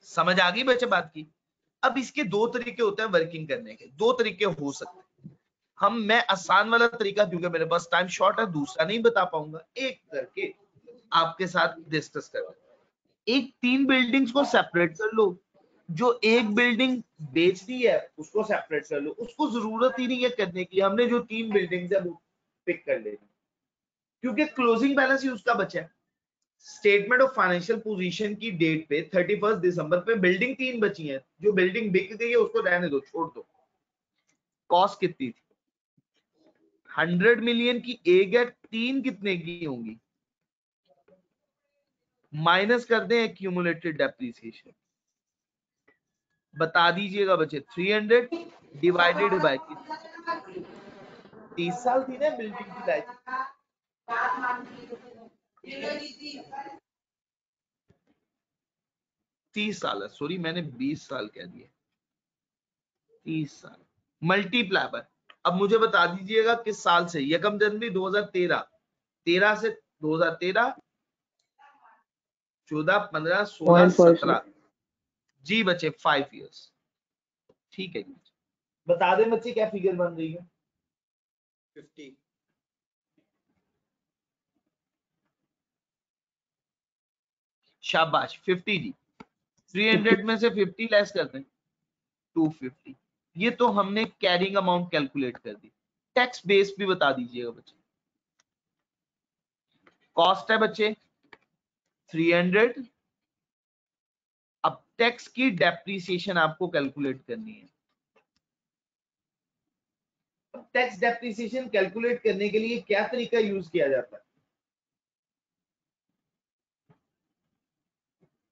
समझ आ गई बच्चे बात की? अब इसके दो तरीके होते हैं वर्किंग करने के, दो तरीके हो सकते हैं। मैं आसान वाला तरीका, क्योंकि मेरे पास टाइम शॉर्ट है, दूसरा नहीं बता पाऊंगा, एक करके आपके साथ डिस्कस कर। एक 3 बिल्डिंग्स को सेपरेट कर लो, जो एक बिल्डिंग बेच दी है उसको सेपरेट कर लो, उसको जरूरत ही नहीं है करने की, हमने जो 3 बिल्डिंग्स है वो पिक कर लेनी, क्योंकि क्लोजिंग बैलेंस ही उसका बचा है। स्टेटमेंट ऑफ फाइनेंशियल पोजीशन की डेट पे 31 दिसंबर पे बिल्डिंग 3 बची है, जो बिल्डिंग बिक गई है उसको रहने दो, छोड़ दो। कॉस्ट कितनी थी? 100 मिलियन की एक है, 3 कितने की होंगी? माइनस कर दें एक्यूमुलेटेड डेप्रिसिएशन, बता दीजिएगा बच्चे। 300 डिवाइडेड बाय 30 साल थी ना बिल्डिंग की लाइफ, 30 साल है, सॉरी मैंने 20 साल कह दिया, 30 साल मल्टीप्लाई बाय। अब मुझे बता दीजिएगा किस साल से? 1 जनवरी 2013, 13 से 2013, 14, 15, 16, 17, जी बच्चे 5 इयर्स। ठीक है, बता दें बच्चे क्या फिगर बन रही है? 50। शाबाश, 50 जी। 300 में से 50 लेस कर दें, 250। ये तो हमने कैरिंग अमाउंट कैलकुलेट कर दी। टैक्स बेस भी बता दीजिएगा बच्चे। कॉस्ट है बच्चे 300, अब टैक्स की डेप्रिसिएशन आपको कैलकुलेट करनी है। टैक्स डेप्रिसिएशन कैलकुलेट करने के लिए क्या तरीका यूज किया जाता है?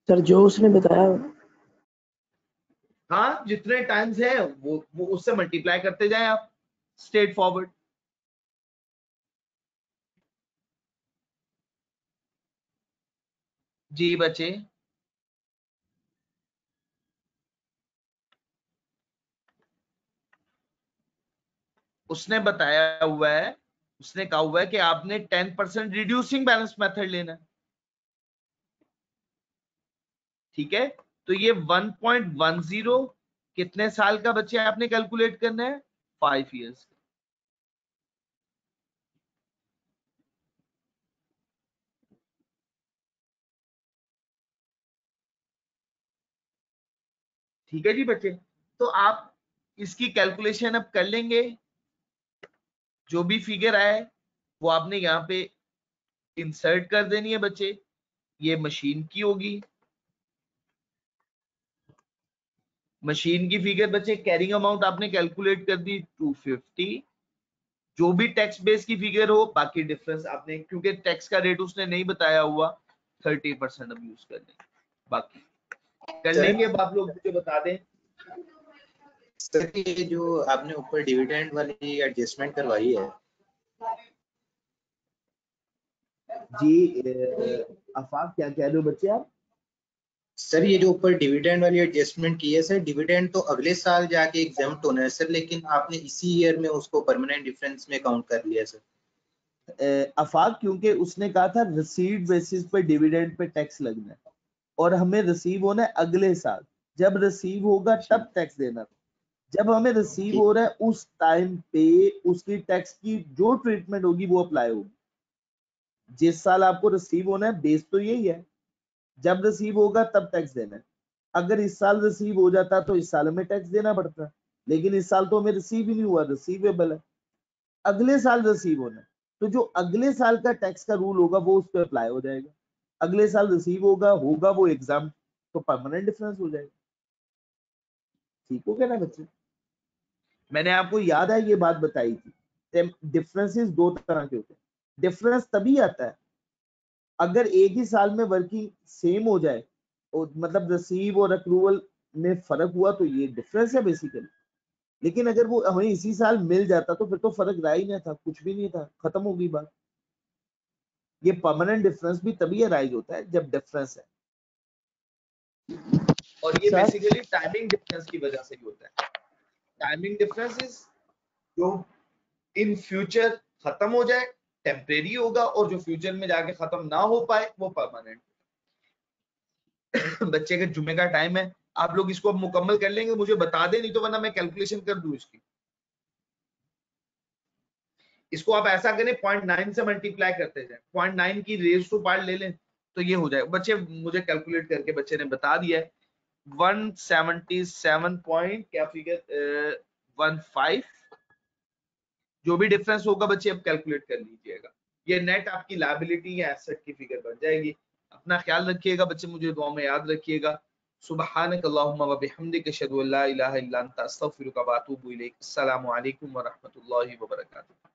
सर जो उसने बताया, हाँ, जितने टाइम्स है वो उससे मल्टीप्लाई करते जाए आप, स्ट्रेट फॉरवर्ड। जी बच्चे, उसने बताया हुआ है उसने कहा हुआ है कि आपने 10% रिड्यूसिंग बैलेंस मेथड लेना है, ठीक है। तो ये 1.10 कितने साल का बच्चे आपने कैलकुलेट करना है, 5 ईयर्स। ठीक है जी बच्चे, तो आप इसकी कैलकुलेशन अब कर लेंगे। जो भी फिगर आए वो आपने यहाँ पे इंसर्ट कर देनी है बच्चे। ये मशीन की होगी, मशीन की फिगर बच्चे कैरिंग अमाउंट आपने कैलकुलेट कर दी 250। जो भी टैक्स बेस की फिगर हो, बाकी डिफरेंस आपने, क्योंकि टैक्स का रेट उसने नहीं बताया हुआ, 30% अब यूज कर लेंगे, बाकी कर लेंगे। अब आप लोग मुझे बता दें। सर ये जो आपने ऊपर डिविडेंड वाली एडजस्टमेंट करवाई है, जी आफाक क्या कह रहे हो बच्चे आप? सर ये जो ऊपर डिविडेंड वाली एडजस्टमेंट की है सर, डिविडेंड तो अगले साल जाके एग्जाम्प्ट होना है सर, लेकिन आपने इसी ईयर में उसको परमानेंट डिफरेंस में काउंट कर लिया सर। आफाक क्योंकि उसने कहा था रिसीव्ड बेसिस पे डिविडेंड पे टैक्स लगना है, और हमें रिसीव होना है अगले साल। जब रिसीव होगा तब टैक्स देना। जब हमें रिसीव हो रहा है उस टाइम पे उसकी टैक्स की जो ट्रीटमेंट होगी वो अप्लाई होगी। जिस साल आपको रिसीव होना है, बेस तो यही है, जब रिसीव होगा तब टैक्स देना है। अगर इस साल रिसीव हो जाता तो इस साल हमें टैक्स देना पड़ता है, लेकिन इस साल तो हमें रिसीव ही नहीं हुआ, रिसीवेबल है। अगले साल रिसीव होना है, तो जो अगले साल का टैक्स का रूल होगा वो उस पर अप्लाई हो जाएगा। अगले साल रिसीव होगा वो एग्जाम, तो परमानेंट डिफरेंस हो जाएगा। ठीक हो गया ना बच्चे? मैंने आपको याद है ये बात बताई थी, डिफरेंसेस दो तरह के होते हैं। डिफरेंस तभी आता है अगर एक ही साल में वर्किंग सेम हो जाए, और मतलब रिसीव और अप्रूवल में फर्क हुआ, तो ये डिफरेंस है बेसिकली। लेकिन अगर वो हमें इसी साल मिल जाता तो फिर तो फर्क रहा ही नहीं था, कुछ भी नहीं था, खत्म हो गई बात। ये परमानेंट डिफरेंस भी तभी अराइज होता है जब डिफरेंस है, और ये बेसिकली टाइमिंग डिफरेंस की वजह से ही होता है। टाइमिंग डिफरेंसेस जो इन फ्यूचर खत्म हो जाए टेम्परेरी होगा, और जो फ्यूचर में जाके खत्म ना हो पाए वो परमानेंट। बच्चे के जुम्मे का टाइम है, आप लोग इसको अब मुकम्मल कर लेंगे, मुझे बता दें, नहीं तो वरना मैं कैलकुलेशन कर दूं इसकी। इसको आप ऐसा करें 0.9 से मल्टीप्लाई करते जाए, 0.9 की रेज टू पार्ट ले लें तो ये हो जाएगा। बच्चे मुझे कैलकुलेट करके बच्चे ने बता दिया है 177 पॉइंट क्या फिगर 15। जो भी डिफरेंस होगा बच्चे अब कैलकुलेट कर लीजिएगा। ये नेट आपकी लायबिलिटी या एसेट की फिगर बन जाएगी। अपना ख्याल रखिएगा बच्चे, मुझे दुआ में याद रखिएगा। सुब्हानक अल्लाहुम्मा व बिहम्दिक अशहदु अल्ला इलाहा इल्ला अंता अस्तगफिरुका व अतूबु इलैक। अस्सलामु अलैकुम व रहमतुल्लाहि व बरकातुहू।